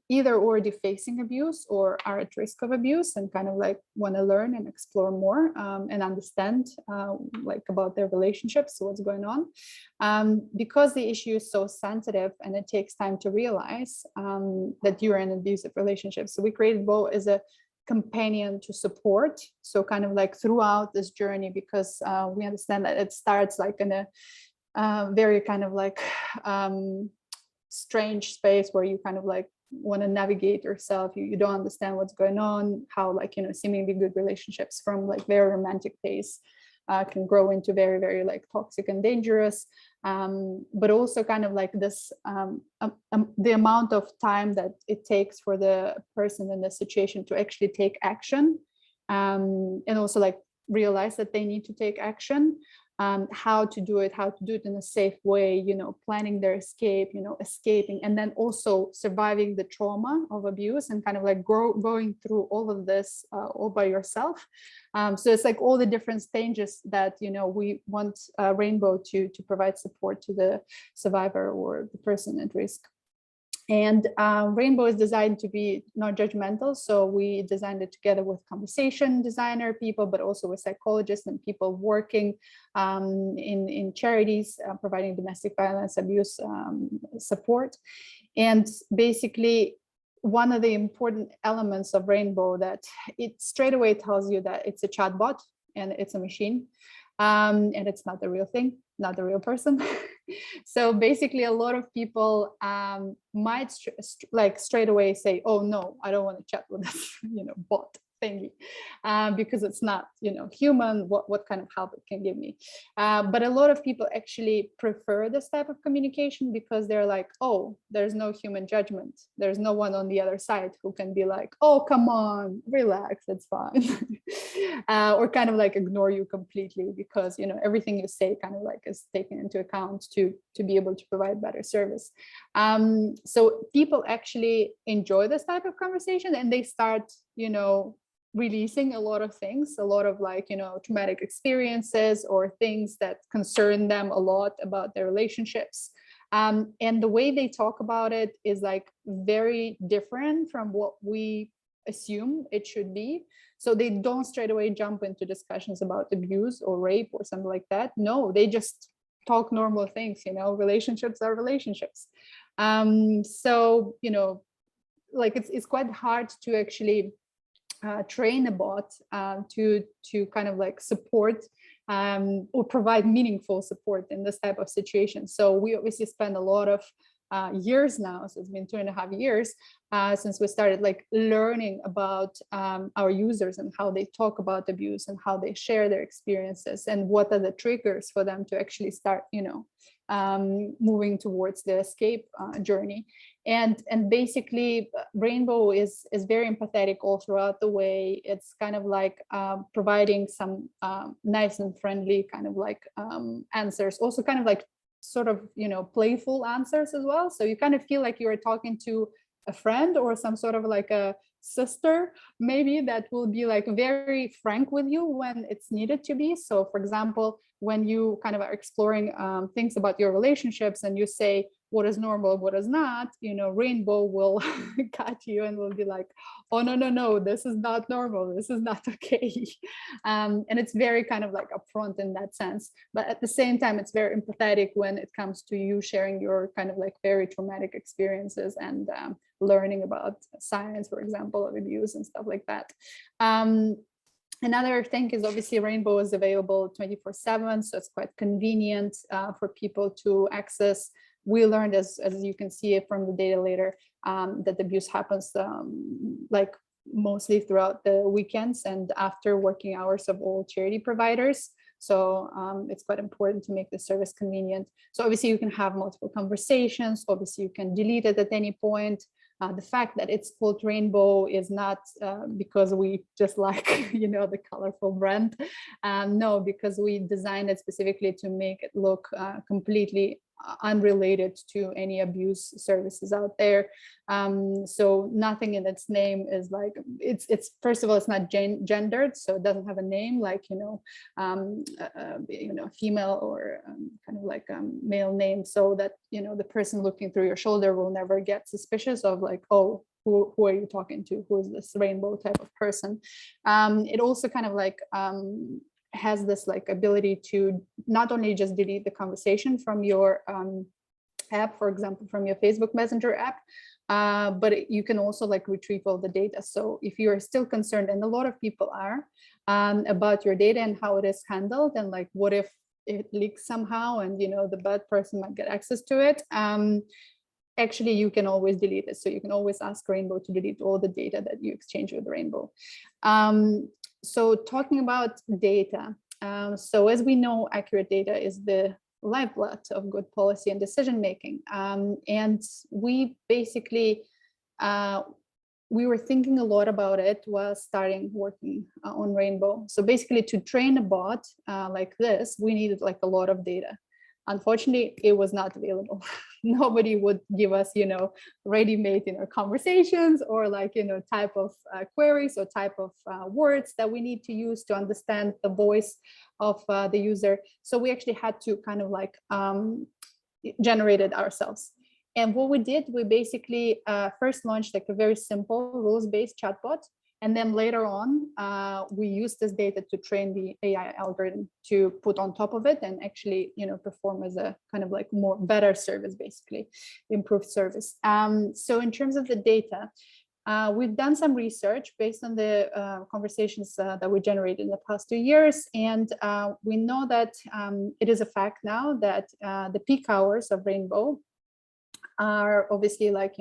either already facing abuse or are at risk of abuse and kind of like want to learn and explore more and understand like about their relationships, what's going on. Because the issue is so sensitive and it takes time to realize that you're in an abusive relationship. So we created BOW as a companion to support. So kind of like throughout this journey, because we understand that it starts like in a very kind of like strange space where you kind of like want to navigate yourself. You don't understand what's going on, how like, seemingly good relationships from like very romantic phase can grow into very, very like toxic and dangerous. But also kind of like this, the amount of time that it takes for the person in the situation to actually take action, and also like realize that they need to take action. How to do it in a safe way, planning their escape, escaping, and then also surviving the trauma of abuse and kind of like going through all of this all by yourself. So it's like all the different stages that, we want Rainbow to provide support to the survivor or the person at risk. And Rainbow is designed to be non-judgmental. So we designed it together with conversation designer people, but also with psychologists and people working in charities, providing domestic violence abuse support. And basically, one of the important elements of Rainbow that it straight away tells you that it's a chatbot and it's a machine. And it's not the real thing, not the real person. So basically, a lot of people might straight away say, "Oh no, I don't want to chat with this, bot thingy, because it's not, human. What kind of help it can give me?" But a lot of people actually prefer this type of communication because they're like, "Oh, there's no human judgment. There's no one on the other side who can be like, oh, come on, relax, it's fine," or kind of like ignore you completely because everything you say kind of like is taken into account to be able to provide better service. So people actually enjoy this type of conversation, and they start, releasing a lot of things, a lot of like, traumatic experiences or things that concern them a lot about their relationships. And the way they talk about it is like very different from what we assume it should be. So they don't straight away jump into discussions about abuse or rape or something like that. No, they just talk normal things, relationships are relationships. So, like it's quite hard to actually train a bot to kind of like support or provide meaningful support in this type of situation. So we obviously spend a lot of years now, so it's been 2.5 years since we started like learning about our users and how they talk about abuse and how they share their experiences and what are the triggers for them to actually start, moving towards the escape journey. And basically Rainbow is very empathetic all throughout the way. It's kind of like providing some nice and friendly kind of like answers, also kind of like sort of, playful answers as well. So you kind of feel like you're talking to a friend or some sort of like a sister, maybe, that will be like very frank with you when it's needed to be. So for example, when you kind of are exploring things about your relationships and you say what is normal, what is not, Rainbow will catch you and will be like, oh, no, this is not normal, this is not okay. And it's very kind of like upfront in that sense. But at the same time, it's very empathetic when it comes to you sharing your kind of like very traumatic experiences and learning about science, for example, of abuse and stuff like that. Another thing is obviously Rainbow is available 24/7, so it's quite convenient for people to access. We learned, as you can see from the data later, that abuse happens like mostly throughout the weekends and after working hours of all charity providers. So it's quite important to make the service convenient. So obviously you can have multiple conversations. Obviously you can delete it at any point. The fact that it's called Rainbow is not because we just like, the colorful brand. No, because we designed it specifically to make it look completely unrelated to any abuse services out there. So nothing in its name is like, it's first of all, it's not gendered, so it doesn't have a name like, female or kind of like a male name, so that, the person looking through your shoulder will never get suspicious of like, oh, who are you talking to? Who is this Rainbow type of person? It also kind of like, has this like ability to not only just delete the conversation from your app, for example, from your Facebook Messenger app, but you can also like retrieve all the data. So if you are still concerned, and a lot of people are, about your data and how it is handled, and like what if it leaks somehow and the bad person might get access to it, actually you can always delete it. So you can always ask Rainbow to delete all the data that you exchange with Rainbow. So talking about data, so as we know, accurate data is the lifeblood of good policy and decision making. And we basically, we were thinking a lot about it while starting working on Rainbow. So basically to train a bot like this, we needed like a lot of data. Unfortunately, it was not available. Nobody would give us, ready-made, conversations or like, type of queries or type of words that we need to use to understand the voice of the user. So we actually had to kind of like generate it ourselves. And what we did, we basically first launched like a very simple rules-based chatbot. And then later on, we used this data to train the AI algorithm to put on top of it and actually, perform as a kind of like more better service, basically improved service. So in terms of the data, we've done some research based on the conversations that we generated in the past 2 years. And we know that it is a fact now that the peak hours of Rainbow are obviously like,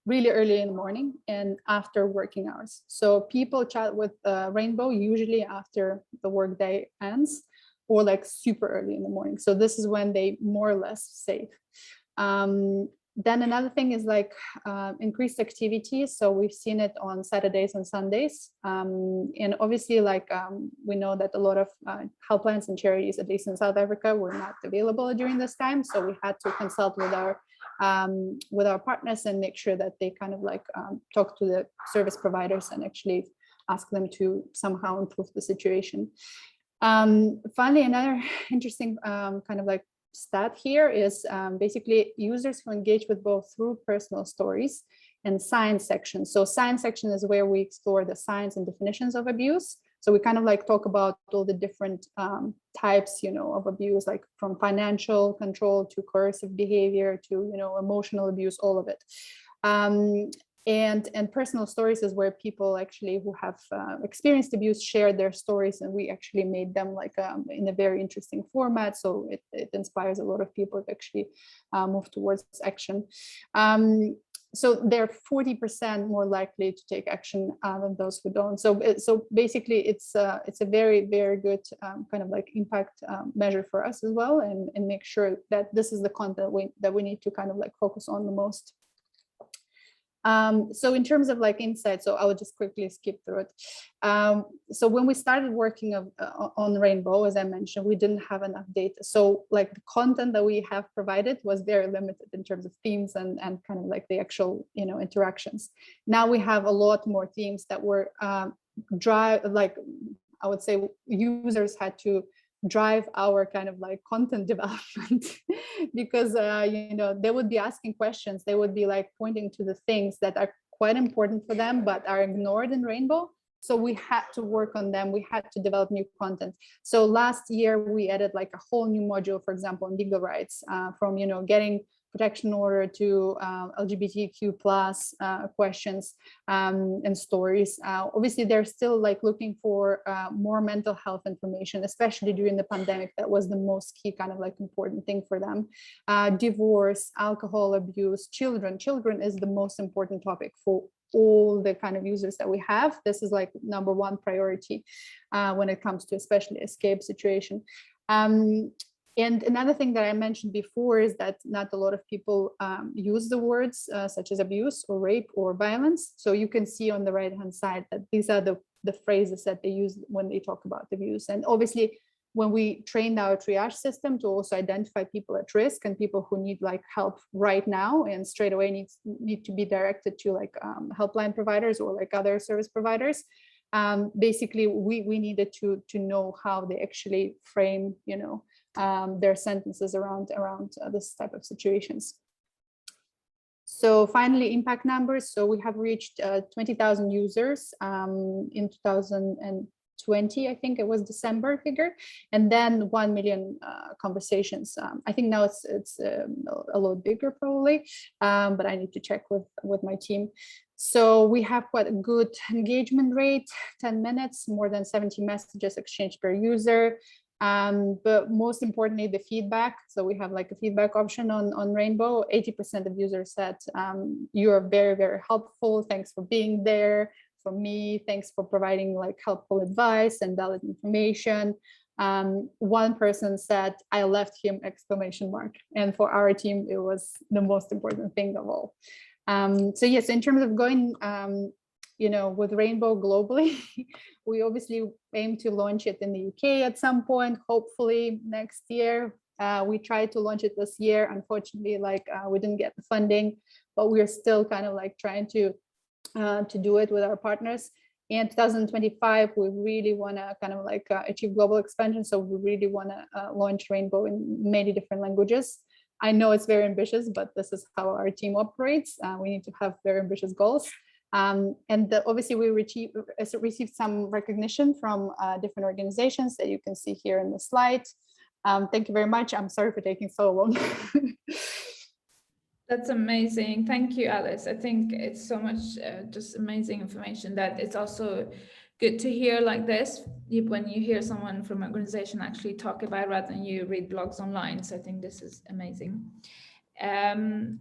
really early in the morning and after working hours. So people chat with Rainbow usually after the workday ends or like super early in the morning. So this is when they more or less save. Then another thing is like increased activity. So we've seen it on Saturdays and Sundays. And obviously like we know that a lot of helplines and charities, at least in South Africa, were not available during this time. So we had to consult with our partners and make sure that they kind of like talk to the service providers and actually ask them to somehow improve the situation. Finally, another interesting kind of like stat here is basically users who engage with both through personal stories and science section. So science section is where we explore the science and definitions of abuse. So we kind of like talk about all the different types, of abuse, like from financial control to coercive behavior to, emotional abuse, all of it. And personal stories is where people actually who have experienced abuse share their stories, and we actually made them like in a very interesting format. So it inspires a lot of people to actually move towards action. So they're 40% more likely to take action than those who don't. So basically, it's a very, very good kind of like impact measure for us as well, and make sure that this is the content that we need to kind of like focus on the most. So in terms of like insights, so I will just quickly skip through it. So when we started working on Rainbow, as I mentioned, we didn't have enough data. So like the content that we have provided was very limited in terms of themes and kind of like the actual, interactions. Now we have a lot more themes that were like, I would say users had to drive our kind of like content development because they would be asking questions, they would be like pointing to the things that are quite important for them but are ignored in Rainbow. So we had to work on them, we had to develop new content. So last year we added like a whole new module, for example, on legal rights, from getting protection order to LGBTQ plus questions and stories. Obviously, they're still like looking for more mental health information, especially during the pandemic. That was the most key kind of like important thing for them. Divorce, alcohol abuse, children. Children is the most important topic for all the kind of users that we have. This is like number one priority when it comes to especially escape situation. And another thing that I mentioned before is that not a lot of people use the words such as abuse or rape or violence. So you can see on the right-hand side that these are the phrases that they use when they talk about abuse. And obviously, when we trained our triage system to also identify people at risk and people who need like help right now and straight away need to be directed to like helpline providers or like other service providers, basically we needed to know how they actually frame, their sentences around this type of situations. So finally, impact numbers. So we have reached 20,000 users in 2020, I think it was December figure, and then 1 million conversations. I think now it's a lot bigger probably, but I need to check with my team. So we have quite a good engagement rate, 10 minutes, more than 70 messages exchanged per user. But most importantly, the feedback. So we have like a feedback option on Rainbow. 80% of users said, you are very, very helpful. Thanks for being there for me. Thanks for providing like helpful advice and valid information. One person said, I left him, ! And for our team, it was the most important thing of all. So yes, in terms of going, with Rainbow globally, we obviously aim to launch it in the UK at some point, hopefully next year. We tried to launch it this year. Unfortunately, we didn't get the funding, but we're still kind of like trying to do it with our partners. In 2025, we really want to kind of like achieve global expansion. So we really want to launch Rainbow in many different languages. I know it's very ambitious, but this is how our team operates. We need to have very ambitious goals. Obviously we received some recognition from different organizations that you can see here in the slide. Thank you very much. I'm sorry for taking so long. That's amazing. Thank you, Alice. I think it's so much just amazing information that it's also good to hear like this when you hear someone from an organization actually talk about it rather than you read blogs online. So I think this is amazing. And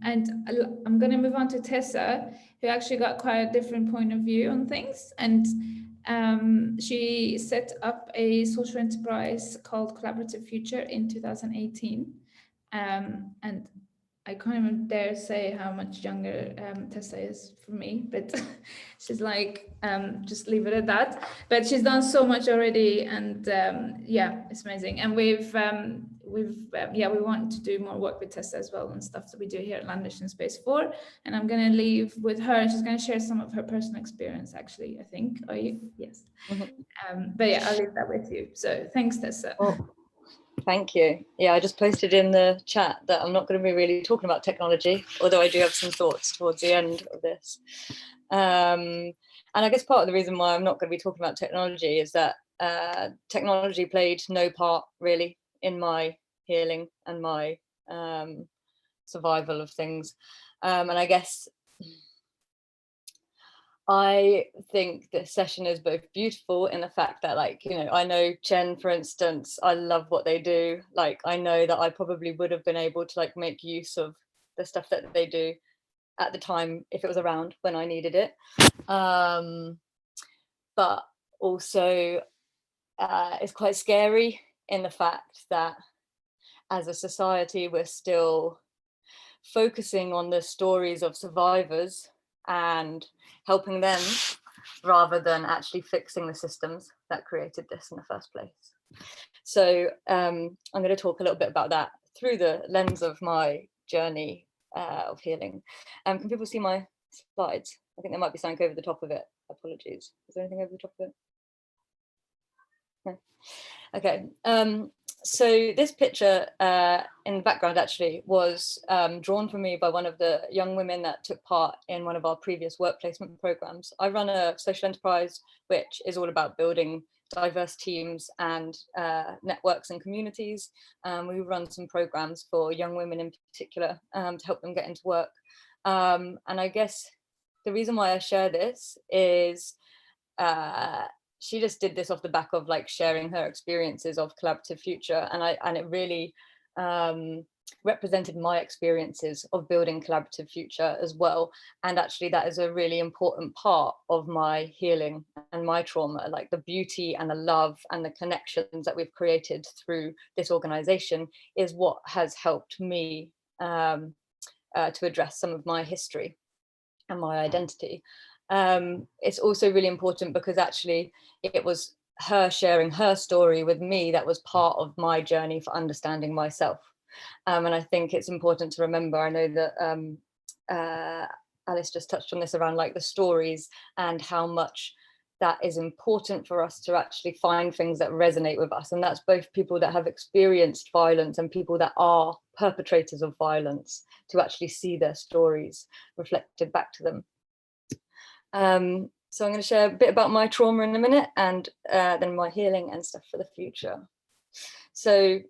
I'm going to move on to Tessa, who actually got quite a different point of view on things. And she set up a social enterprise called Collaborative Future in 2018. And I can't even dare say how much younger Tessa is from me, but she's like, just leave it at that. But she's done so much already, and yeah, it's amazing. And we want to do more work with Tessa as well and stuff that we do here at Landish in Space 4. And I'm going to leave with her. She's going to share some of her personal experience, actually, I think. Are you? Yes. Mm-hmm. But yeah, I'll leave that with you. So thanks, Tessa. Well, thank you. Yeah, I just posted in the chat that I'm not going to be really talking about technology, although I do have some thoughts towards the end of this. And I guess part of the reason why I'm not going to be talking about technology is that technology played no part really in my healing and my survival of things. And I guess I think this session is both beautiful in the fact that, like, I know Chen, for instance, I love what they do. Like, I know that I probably would have been able to like make use of the stuff that they do at the time if it was around when I needed it. But also it's quite scary in the fact that as a society, we're still focusing on the stories of survivors and helping them rather than actually fixing the systems that created this in the first place. So I'm going to talk a little bit about that through the lens of my journey of healing. Can people see my slides? I think there might be something over the top of it. Apologies. Is there anything over the top of it? No. Okay. So this picture in the background actually was drawn for me by one of the young women that took part in one of our previous work placement programs. I run a social enterprise which is all about building diverse teams and networks and communities. We run some programs for young women in particular to help them get into work. And I guess the reason why I share this is she just did this off the back of like sharing her experiences of Collaborative Future, and it really represented my experiences of building Collaborative Future as well. And actually that is a really important part of my healing and my trauma, like the beauty and the love and the connections that we've created through this organization is what has helped me to address some of my history and my identity. It's also really important because actually it was her sharing her story with me that was part of my journey for understanding myself. And I think it's important to remember, I know that Alice just touched on this around like the stories and how much that is important for us to actually find things that resonate with us. And that's both people that have experienced violence and people that are perpetrators of violence, to actually see their stories reflected back to them. So I'm going to share a bit about my trauma in a minute, and then my healing and stuff for the future. So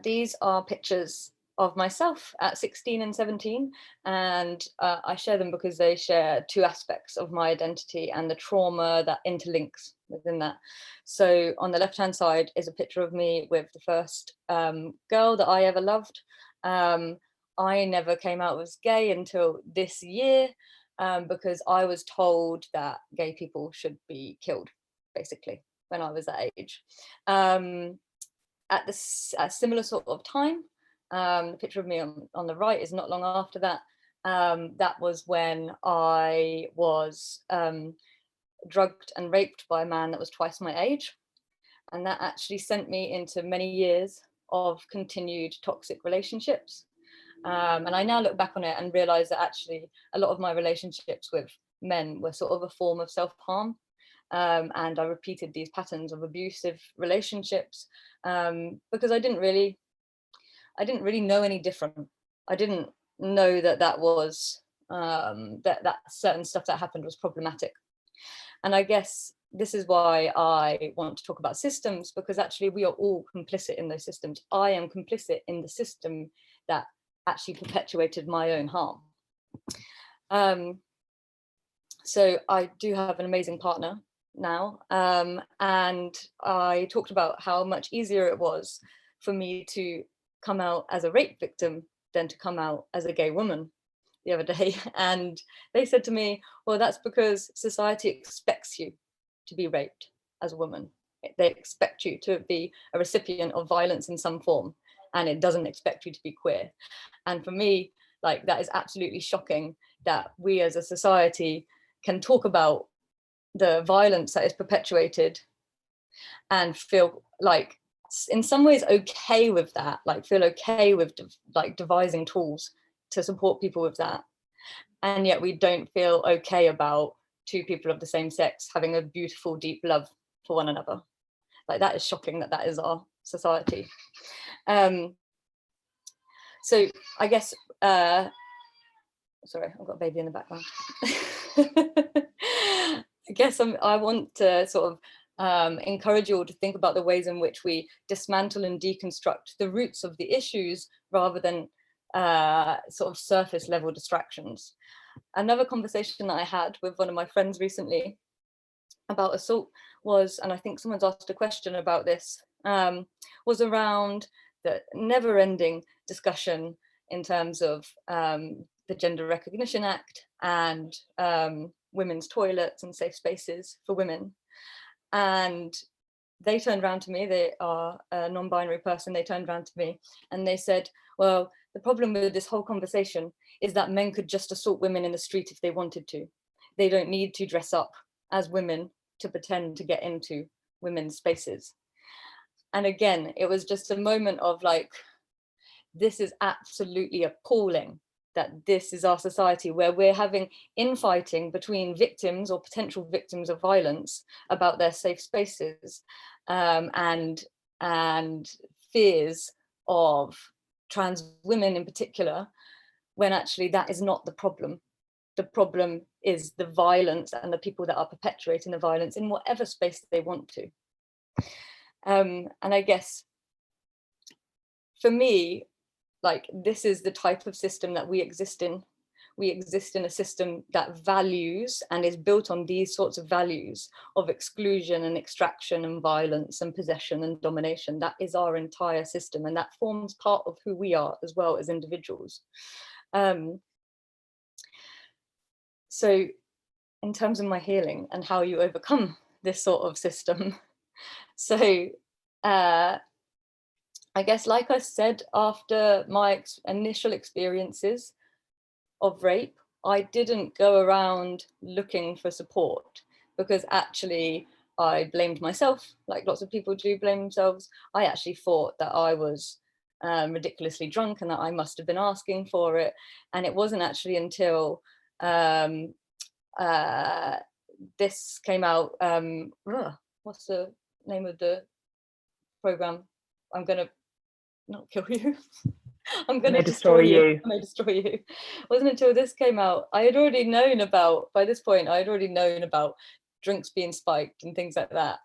these are pictures of myself at 16 and 17, and I share them because they share two aspects of my identity and the trauma that interlinks within that. So on the left hand side is a picture of me with the first girl that I ever loved. I never came out as gay until this year, because I was told that gay people should be killed, basically, when I was that age. At a similar sort of time, the picture of me on the right is not long after that. That was when I was drugged and raped by a man that was twice my age. And that actually sent me into many years of continued toxic relationships. And I now look back on it and realize that actually a lot of my relationships with men were sort of a form of self-harm. And I repeated these patterns of abusive relationships because I didn't really know any different. I didn't know that that was that certain stuff that happened was problematic. And I guess this is why I want to talk about systems, because actually we are all complicit in those systems. I am complicit in the system that actually perpetuated my own harm. So I do have an amazing partner now, and I talked about how much easier it was for me to come out as a rape victim than to come out as a gay woman the other day. And they said to me, well, that's because society expects you to be raped as a woman. They expect you to be a recipient of violence in some form, and it doesn't expect you to be queer. And for me, like, that is absolutely shocking that we as a society can talk about the violence that is perpetuated and feel like in some ways okay with that, like feel okay with like devising tools to support people with that. And yet we don't feel okay about two people of the same sex having a beautiful, deep love for one another. Like, that is shocking that that is our society. So I guess, sorry, I've got a baby in the background. I guess I want to sort of encourage you all to think about the ways in which we dismantle and deconstruct the roots of the issues rather than sort of surface level distractions. Another conversation that I had with one of my friends recently about assault was, and I think someone's asked a question about this, was around the never-ending discussion in terms of the Gender Recognition Act and women's toilets and safe spaces for women. And they turned around to me, they are a non-binary person, they turned around to me and they said, well, the problem with this whole conversation is that men could just assault women in the street if they wanted to. They don't need to dress up as women to pretend to get into women's spaces. And again, it was just a moment of like, this is absolutely appalling that this is our society where we're having infighting between victims or potential victims of violence about their safe spaces, and fears of trans women in particular, when actually that is not the problem. The problem is the violence and the people that are perpetuating the violence in whatever space they want to. And I guess for me, like, this is the type of system that we exist in. We exist in a system that values and is built on these sorts of values of exclusion and extraction and violence and possession and domination. That is our entire system, and that forms part of who we are as well as individuals. So in terms of my healing and how you overcome this sort of system, so I guess, like I said, after my initial experiences of rape, I didn't go around looking for support, because actually I blamed myself, like lots of people do blame themselves. I actually thought that I was ridiculously drunk and that I must have been asking for it. And it wasn't actually until this came out, what's the name of the program? I'm gonna not kill you. I'm gonna destroy you. I'm gonna destroy you. It wasn't until this came out, I had already known about, by this point, I had already known about drinks being spiked and things like that.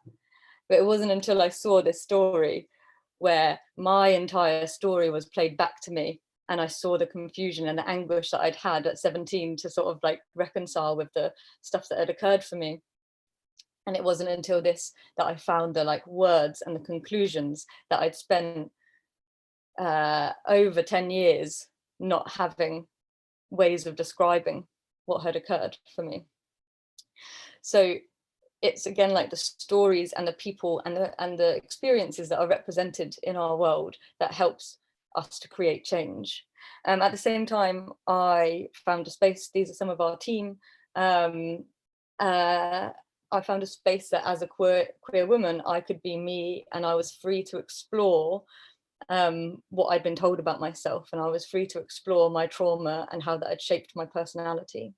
But it wasn't until I saw this story where my entire story was played back to me, and I saw the confusion and the anguish that I'd had at 17 to sort of like reconcile with the stuff that had occurred for me. And it wasn't until this that I found the like words and the conclusions that I'd spent over 10 years not having ways of describing what had occurred for me. So it's again like the stories and the people and the experiences that are represented in our world that helps us to create change. At the same time, I found a space, these are some of our team, I found a space that as a queer woman, I could be me, and I was free to explore what I'd been told about myself, and I was free to explore my trauma and how that had shaped my personality.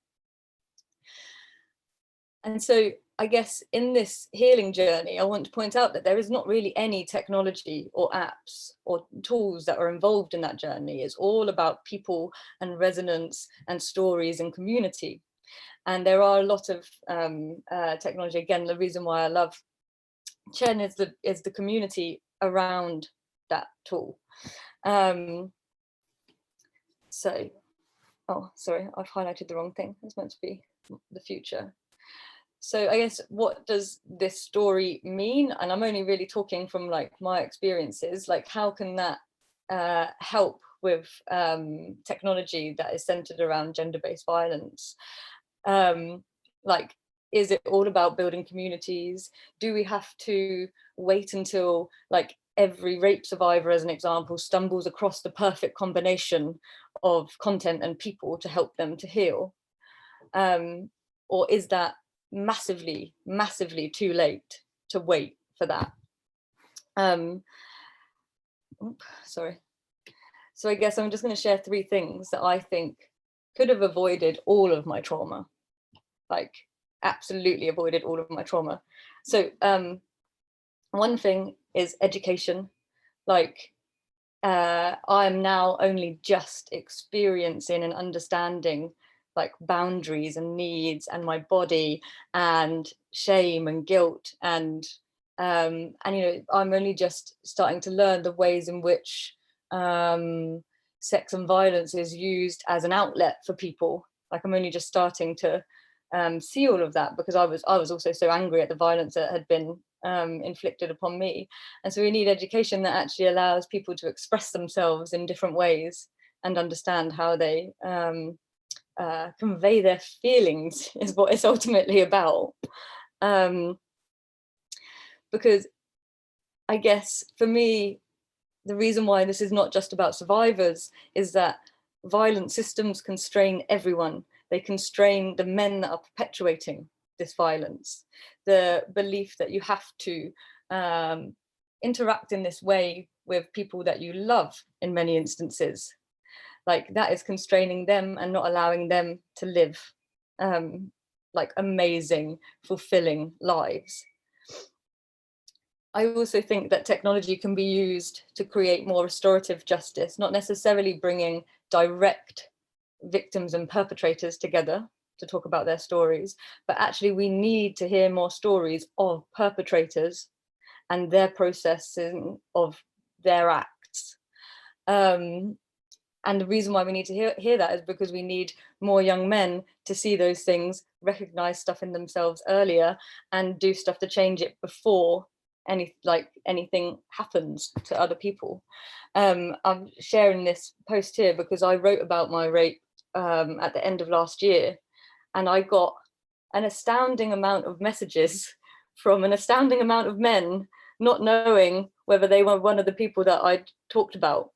And so I guess in this healing journey, I want to point out that there is not really any technology or apps or tools that are involved in that journey. It's all about people and resonance and stories and community. And there are a lot of technology. Again, the reason why I love Chen is the community around that tool. So, oh, sorry, I've highlighted the wrong thing. It's meant to be the future. So I guess, what does this story mean? And I'm only really talking from like my experiences, like how can that help with technology that is centered around gender-based violence? Like, is it all about building communities? Do we have to wait until like every rape survivor, as an example, stumbles across the perfect combination of content and people to help them to heal? Or is that massively too late to wait for that? Sorry. So I guess I'm just going to share 3 things that I think could have avoided all of my trauma, like absolutely avoided all of my trauma. So one thing is education. Like I'm now only just experiencing and understanding like boundaries and needs and my body and shame and guilt, and you know, I'm only just starting to learn the ways in which sex and violence is used as an outlet for people. Like I'm only just starting to see all of that, because I was also so angry at the violence that had been inflicted upon me. And so we need education that actually allows people to express themselves in different ways and understand how they convey their feelings, is what it's ultimately about. Because I guess for me, the reason why this is not just about survivors is that violent systems constrain everyone. They constrain the men that are perpetuating this violence. The belief that you have to interact in this way with people that you love in many instances, like that is constraining them and not allowing them to live like amazing, fulfilling lives. I also think that technology can be used to create more restorative justice, not necessarily bringing direct victims and perpetrators together to talk about their stories, but actually we need to hear more stories of perpetrators and their processing of their acts. And the reason why we need to hear that is because we need more young men to see those things, recognize stuff in themselves earlier, and do stuff to change it before anything happens to other people. I'm sharing this post here because I wrote about my rape at the end of last year, and I got an astounding amount of messages from an astounding amount of men not knowing whether they were one of the people that I'd talked about.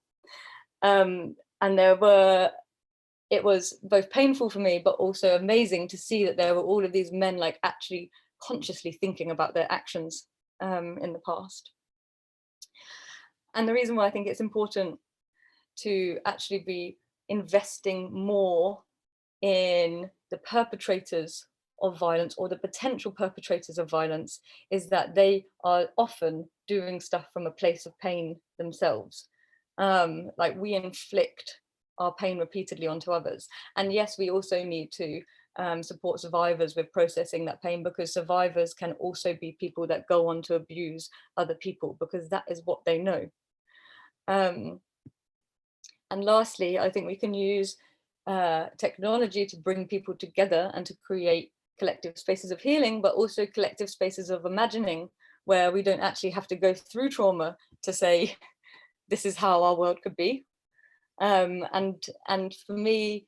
And it was both painful for me, but also amazing to see that there were all of these men like actually consciously thinking about their actions in the past. And the reason why I think it's important to actually be investing more in the perpetrators of violence or the potential perpetrators of violence is that they are often doing stuff from a place of pain themselves. Like we inflict our pain repeatedly onto others. And yes, we also need to support survivors with processing that pain, because survivors can also be people that go on to abuse other people because that is what they know. And lastly, I think we can use technology to bring people together and to create collective spaces of healing, but also collective spaces of imagining where we don't actually have to go through trauma to say, this is how our world could be. And for me,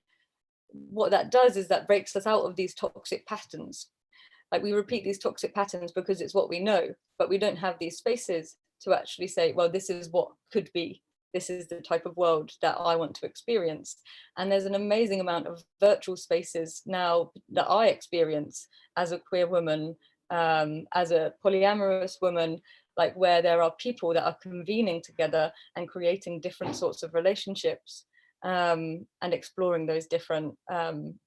what that does is that breaks us out of these toxic patterns. Like we repeat these toxic patterns because it's what we know, but we don't have these spaces to actually say, well, this is what could be. This is the type of world that I want to experience. And there's an amazing amount of virtual spaces now that I experience as a queer woman, as a polyamorous woman, like where there are people that are convening together and creating different sorts of relationships and exploring those different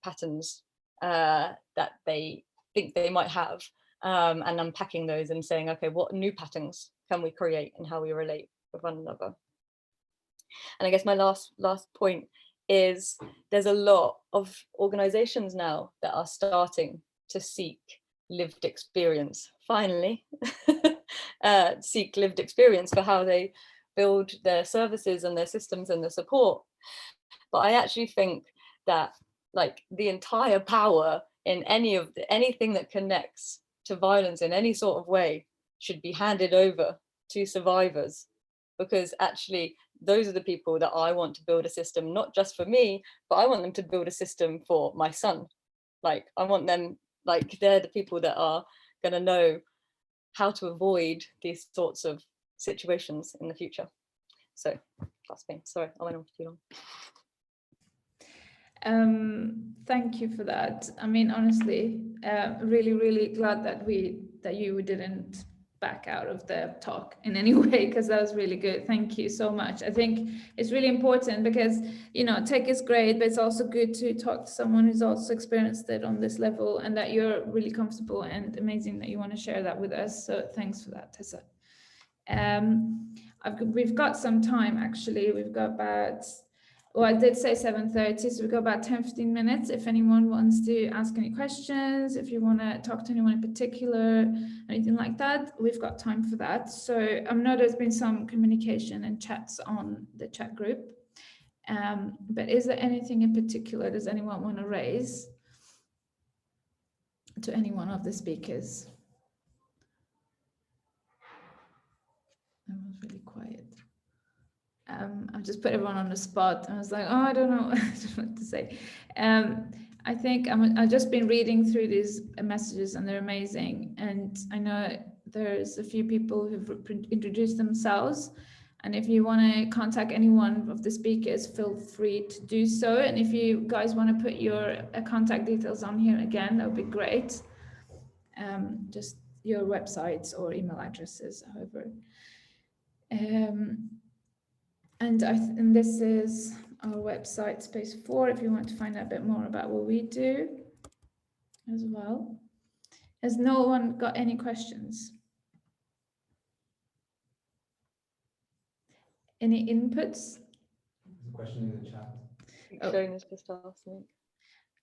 patterns that they think they might have, and unpacking those and saying, okay, what new patterns can we create and how we relate with one another. And I guess my last point is there's a lot of organizations now that are starting to seek lived experience, finally, seek lived experience for how they build their services and their systems and their support. But I actually think that like the entire power in anything that connects to violence in any sort of way should be handed over to survivors, because actually those are the people that I want to build a system, not just for me, but I want them to build a system for my son. Like I want them, like they're the people that are going to know how to avoid these sorts of situations in the future. So that's me. Sorry, I went on for too long. Thank you for that. I mean, honestly, really, really glad that you didn't back out of the talk in any way, because that was really good. Thank you so much. I think it's really important because, you know, tech is great, but it's also good to talk to someone who's also experienced it on this level, and that you're really comfortable, and amazing that you want to share that with us. So thanks for that, Tessa. We've got some time, actually. We've got about, well, I did say 7:30, so we've got about 10-15 minutes. If anyone wants to ask any questions, if you want to talk to anyone in particular, anything like that, we've got time for that. So I know there's been some communication and chats on the chat group, but is there anything in particular does anyone want to raise to any one of the speakers? That was really quiet. I've just put everyone on the spot. I was like, oh, I don't know, I don't know what to say. I think I've just been reading through these messages, and they're amazing. And I know there's a few people who've introduced themselves. And if you want to contact any one of the speakers, feel free to do so. And if you guys want to put your contact details on here again, that would be great. Just your websites or email addresses, however. And this is our website, Space 4, if you want to find out a bit more about what we do as well. Has no one got any questions? Any inputs? There's a question in the chat. Oh. Shane has just asked me.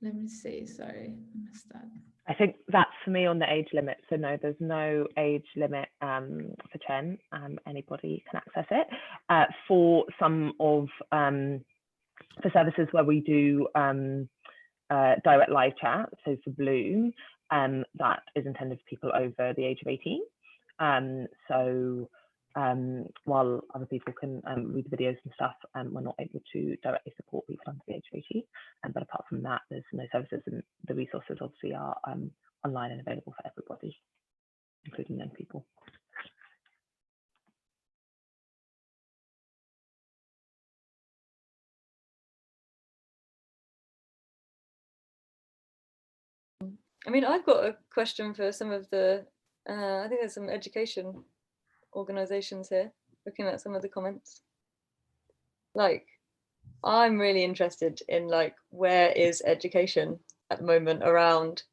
Let me see, sorry, I missed that. I think that's for me on the age limit. So no, there's no age limit for Chen. Anybody can access it. For some of for services where we do direct live chat, so for Bloom, that is intended for people over the age of 18. While other people can read the videos and stuff, we're not able to directly support people under the age of 18. But apart from that, there's no services, and the resources obviously are online and available for everybody, including young people. I mean, I've got a question for some of the, I think there's some education organisations here, looking at some of the comments. Like, I'm really interested in like, where is education at the moment around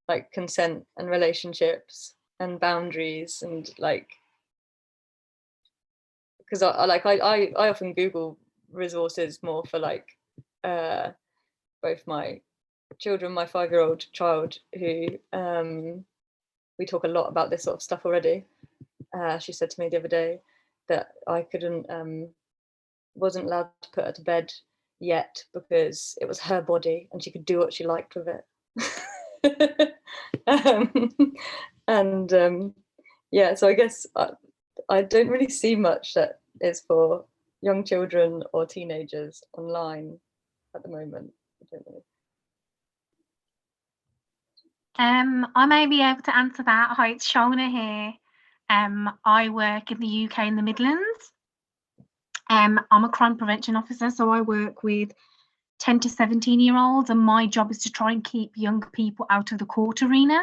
like consent and relationships and boundaries, and like, because I often Google resources more for like both my children, my 5-year-old child, who we talk a lot about this sort of stuff already. She said to me the other day that I wasn't allowed to put her to bed yet because it was her body and she could do what she liked with it. Yeah, so I guess I don't really see much that is for young children or teenagers online at the moment. I don't know. I may be able to answer that. Hi, it's Shona here. I work in the UK in the Midlands. I'm a crime prevention officer, so I work with 10 to 17-year-olds, and my job is to try and keep young people out of the court arena.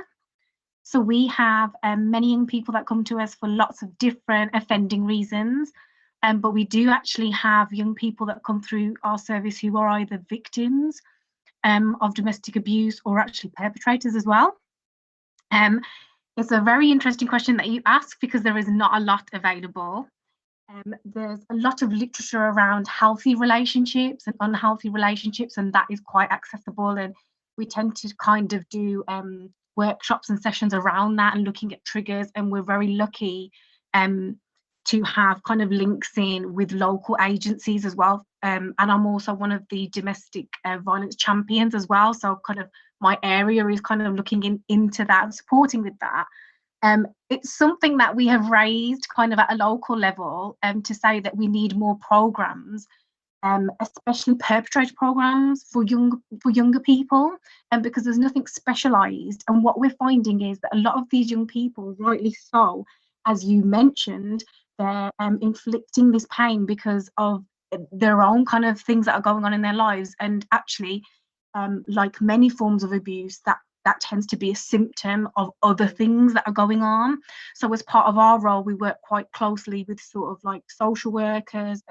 So we have many young people that come to us for lots of different offending reasons, but we do actually have young people that come through our service who are either victims of domestic abuse or actually perpetrators as well. It's a very interesting question that you ask, because there is not a lot available. There's a lot of literature around healthy relationships and unhealthy relationships, and that is quite accessible, and we tend to kind of do workshops and sessions around that and looking at triggers, and we're very lucky to have kind of links in with local agencies as well, and I'm also one of the domestic violence champions as well, so kind of my area is kind of looking into that and supporting with that. It's something that we have raised kind of at a local level to say that we need more programs, especially perpetrator programs for younger people, because there's nothing specialized. And what we're finding is that a lot of these young people, rightly so, as you mentioned, they're inflicting this pain because of their own kind of things that are going on in their lives. And actually, like many forms of abuse, that tends to be a symptom of other things that are going on. So as part of our role, we work quite closely with sort of like social workers,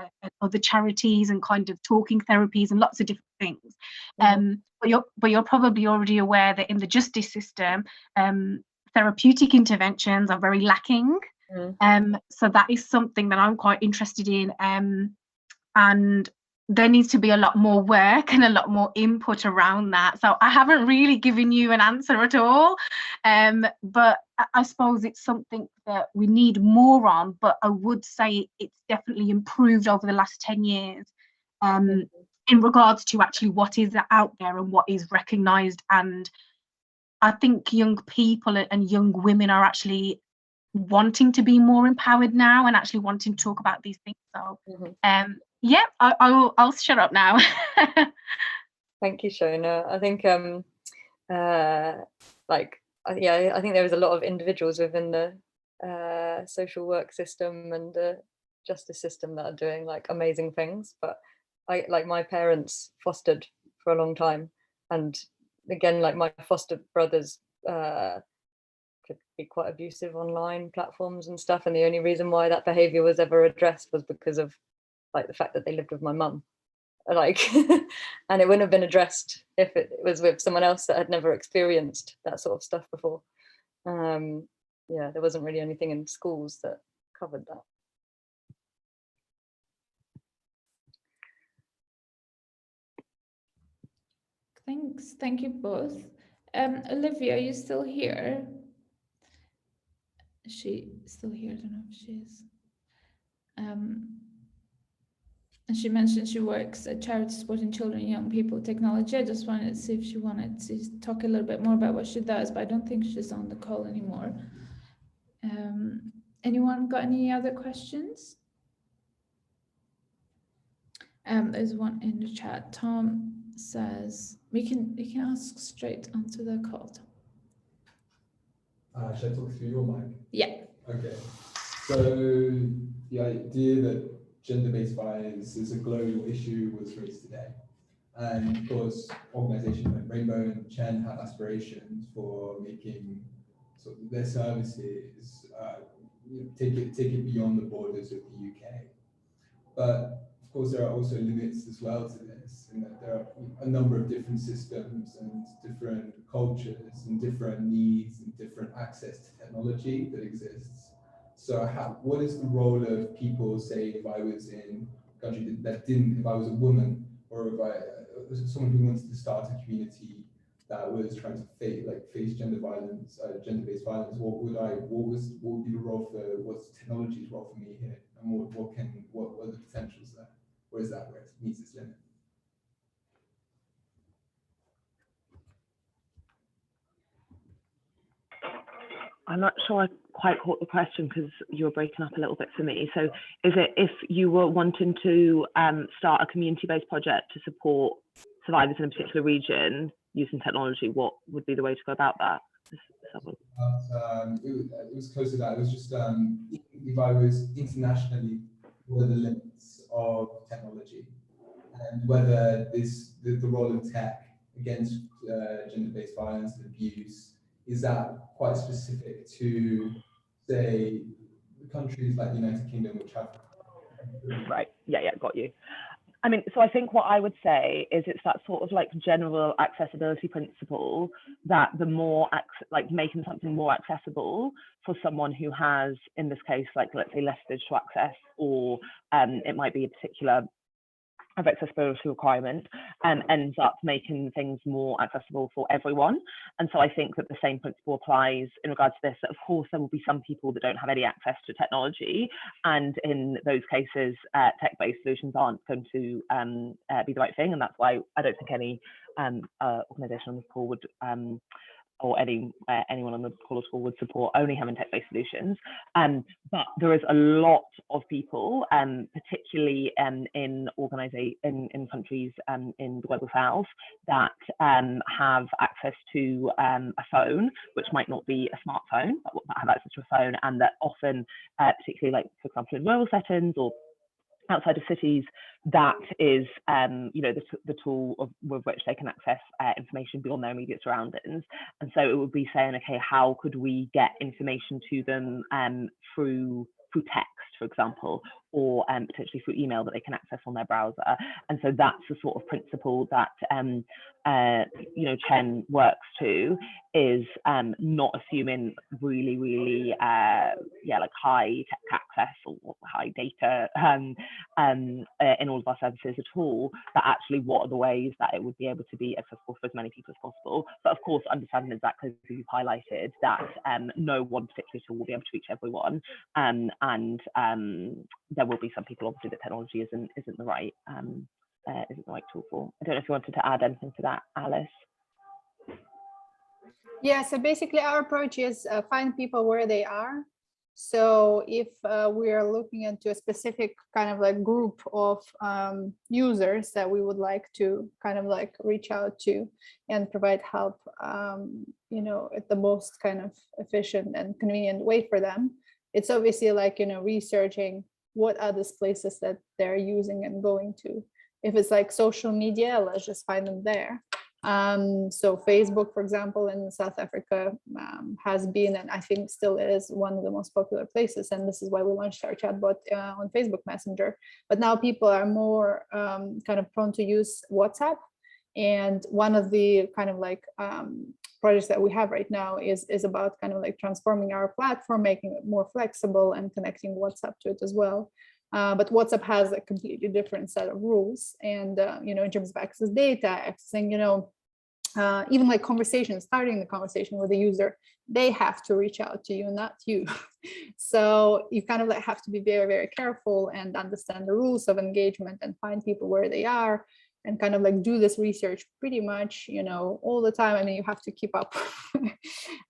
other charities, and kind of talking therapies and lots of different things. But you're probably already aware that in the justice system, therapeutic interventions are very lacking. So that is something that I'm quite interested in. And there needs to be a lot more work and a lot more input around that. So I haven't really given you an answer at all, but I suppose it's something that we need more on, but I would say it's definitely improved over the last 10 years in regards to actually what is out there and what is recognised. And I think young people and young women are actually wanting to be more empowered now and actually wanting to talk about these things. So yeah, I'll shut up now. Thank you, Shona. I think I think there is a lot of individuals within the social work system and the justice system that are doing like amazing things, but my parents fostered for a long time, and again, like my foster brothers could be quite abusive online platforms and stuff, and the only reason why that behavior was ever addressed was because of like the fact that they lived with my mum, like and it wouldn't have been addressed if it was with someone else that had never experienced that sort of stuff before. Yeah, there wasn't really anything in schools that covered that. Thanks. Thank you both. Olivia, are you still here? Is she still here? I don't know if she is. And she mentioned she works at charity supporting children and young people with technology. I just wanted to see if she wanted to talk a little bit more about what she does, but I don't think she's on the call anymore. Anyone got any other questions? There's one in the chat. Tom says you can ask straight onto the call. Should I talk through your mic? Yeah. Okay. So the idea that gender-based violence is a global issue was raised today. And of course, organizations like Rainbow and Chen have aspirations for making sort of their services take it beyond the borders of the UK. But of course, there are also limits as well to this, in that there are a number of different systems and different cultures and different needs and different access to technology that exists. So what is the role of people, say, if I was in a country that didn't, if I was a woman, or if I was someone who wanted to start a community that was trying to face gender violence, gender-based violence, what would be the role what's technology's role for me here, and what are the potentials there? Or is that where it meets its limit? I'm not sure I quite caught the question because you were breaking up a little bit for me. So is it if you were wanting to start a community-based project to support survivors in a particular region using technology, what would be the way to go about that? It was close to that. It was just if I was internationally, what are the limits of technology, and whether the role of tech against gender-based violence and abuse, is that quite specific to, say, countries like the United Kingdom, which have... Right, yeah, got you. I mean, so I think what I would say is it's that sort of like general accessibility principle that the more making something more accessible for someone who has, in this case, like let's say less digital access, or it might be a particular of accessibility requirement, ends up making things more accessible for everyone. And so I think that the same principle applies in regards to this, that of course there will be some people that don't have any access to technology, and in those cases tech-based solutions aren't going to be the right thing, and that's why I don't think any organization on this call would or anyone on the call at all would support only having tech-based solutions. But there is a lot of people, particularly in countries in the global south, that have access to a phone, which might not be a smartphone, but have access to a phone, and that often, particularly like, for example, in rural settings or outside of cities, that is the tool with which they can access information beyond their immediate surroundings. And so it would be saying, okay, how could we get information to them through text, for example, or potentially through email that they can access on their browser. And so that's the sort of principle that Chen works to, is not assuming really like high tech access or high data in all of our services at all, but actually what are the ways that it would be able to be accessible for as many people as possible. But of course, understanding exactly as you've highlighted that no one particular tool will be able to reach everyone, and there will be some people obviously that technology isn't the right tool for. I don't know if you wanted to add anything to that, Alice. Yeah, so basically our approach is find people where they are. So if we are looking into a specific kind of like group of users that we would like to kind of like reach out to and provide help, at the most kind of efficient and convenient way for them, it's obviously like, researching what are these places that they're using and going to. If it's like social media, let's just find them there. So Facebook, for example, in South Africa has been, and I think still is, one of the most popular places. And this is why we launched our chatbot on Facebook Messenger. But now people are more kind of prone to use WhatsApp. And one of the kind of like projects that we have right now is about kind of like transforming our platform, making it more flexible and connecting WhatsApp to it as well. But WhatsApp has a completely different set of rules. And, you know, in terms of access data, accessing, you know, even like conversation, starting the conversation with the user, they have to reach out to you, not you. So you kind of like have to be very, very careful and understand the rules of engagement and find people where they are and kind of like do this research pretty much, you know, all the time. I mean, you have to keep up.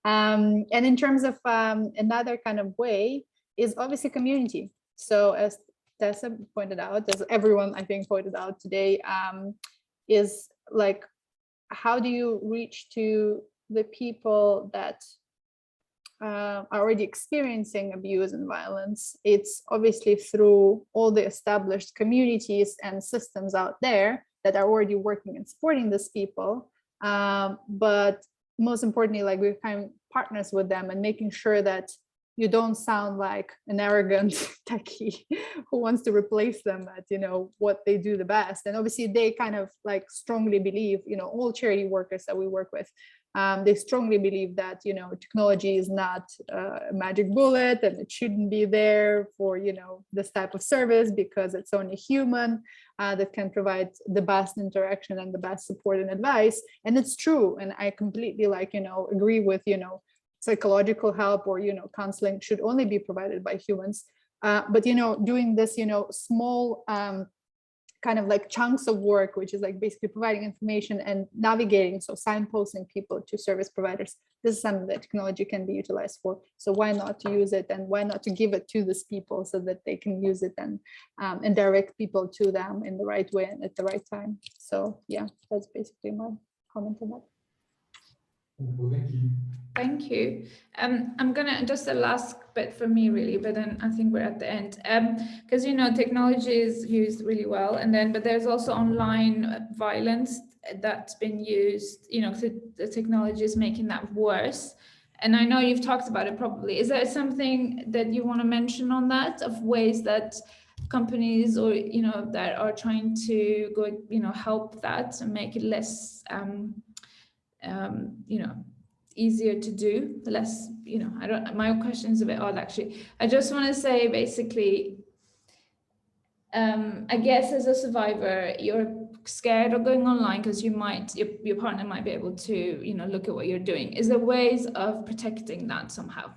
And in terms of another kind of way is obviously community. So as Tessa pointed out, as everyone I think pointed out today, is like, how do you reach to the people that are already experiencing abuse and violence? It's obviously through all the established communities and systems out there that are already working and supporting these people. But most importantly, like we're kind of partners with them and making sure that you don't sound like an arrogant techie who wants to replace them at, you know, what they do the best. And obviously they kind of like strongly believe, you know, all charity workers that we work with, they strongly believe that, you know, technology is not a magic bullet and it shouldn't be there for, you know, this type of service, because it's only human that can provide the best interaction and the best support and advice. And it's true. And I completely like, you know, agree with, you know, psychological help or, you know, counseling should only be provided by humans. But, you know, doing this, you know, small kind of like chunks of work, which is like basically providing information and navigating, so signposting people to service providers, this is something that technology can be utilized for. So why not to use it, and why not to give it to these people so that they can use it and direct people to them in the right way and at the right time. So yeah, that's basically my comment on that. Well, thank you. Thank you. I'm gonna just the last bit for me really, but then I think we're at the end. Because you know technology is used really well, and then but there's also online violence that's been used. You know, the technology is making that worse. And I know you've talked about it probably. Is there something that you want to mention on that, of ways that companies or you know that are trying to go, you know, help that and make it less you know, easier to do, less, you know, I don't, my question is a bit odd actually. I just want to say basically, I guess as a survivor, you're scared of going online because you might, your partner might be able to, you know, look at what you're doing. Is there ways of protecting that somehow?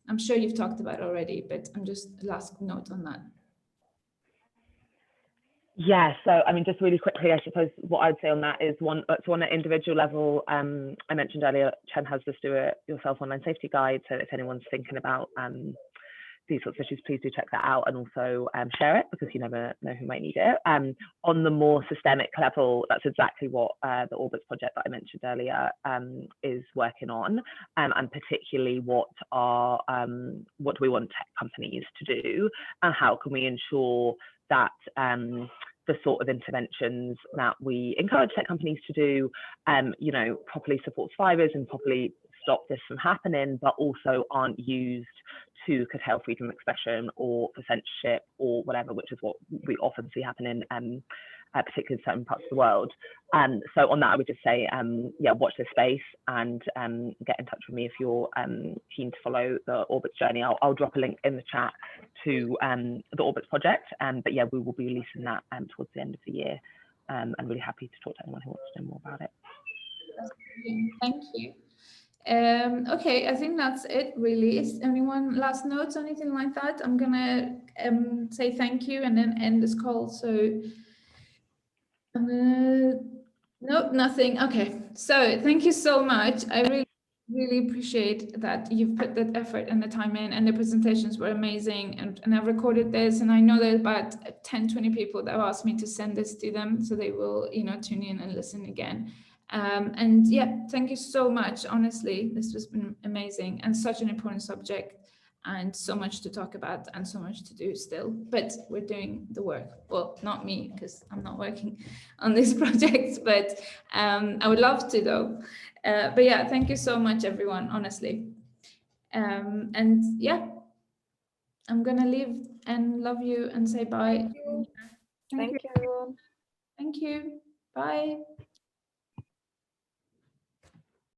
I'm sure you've talked about it already, but I'm just last note on that. Yeah, so I mean, just really quickly, I suppose what I'd say on that is one at individual level. I mentioned earlier, Chen has this do it yourself online safety guide. So if anyone's thinking about these sorts of issues, please do check that out, and also share it, because you never know who might need it. On the more systemic level, that's exactly what the Orbits project that I mentioned earlier is working on, and particularly what do we want tech companies to do, and how can we ensure that the sort of interventions that we encourage tech companies to do, you know, properly support survivors and properly stop this from happening, but also aren't used to curtail freedom of expression or for censorship or whatever, which is what we often see happening, particularly in certain parts of the world. So on that, I would just say, yeah, watch this space and get in touch with me if you're keen to follow the Orbits journey. I'll drop a link in the chat to the Orbits project, but yeah, we will be releasing that towards the end of the year. I'm really happy to talk to anyone who wants to know more about it. Thank you. Okay, I think that's it really. Is anyone last notes or anything like that? I'm gonna say thank you and then end this call. So nope, nothing. Okay, so thank you so much. I really appreciate that you've put that effort and the time in, and the presentations were amazing, and I've recorded this, and I know there's about 10-20 people that have asked me to send this to them, so they will, you know, tune in and listen again. And yeah, thank you so much. Honestly, this has been amazing and such an important subject. and so much to talk about and so much to do still, but we're doing the work. Well, not me, because I'm not working on these projects, but I would love to though. But yeah, thank you so much, everyone, honestly. And yeah, I'm gonna leave and love you and say bye. Thank you, everyone. Thank you. Bye.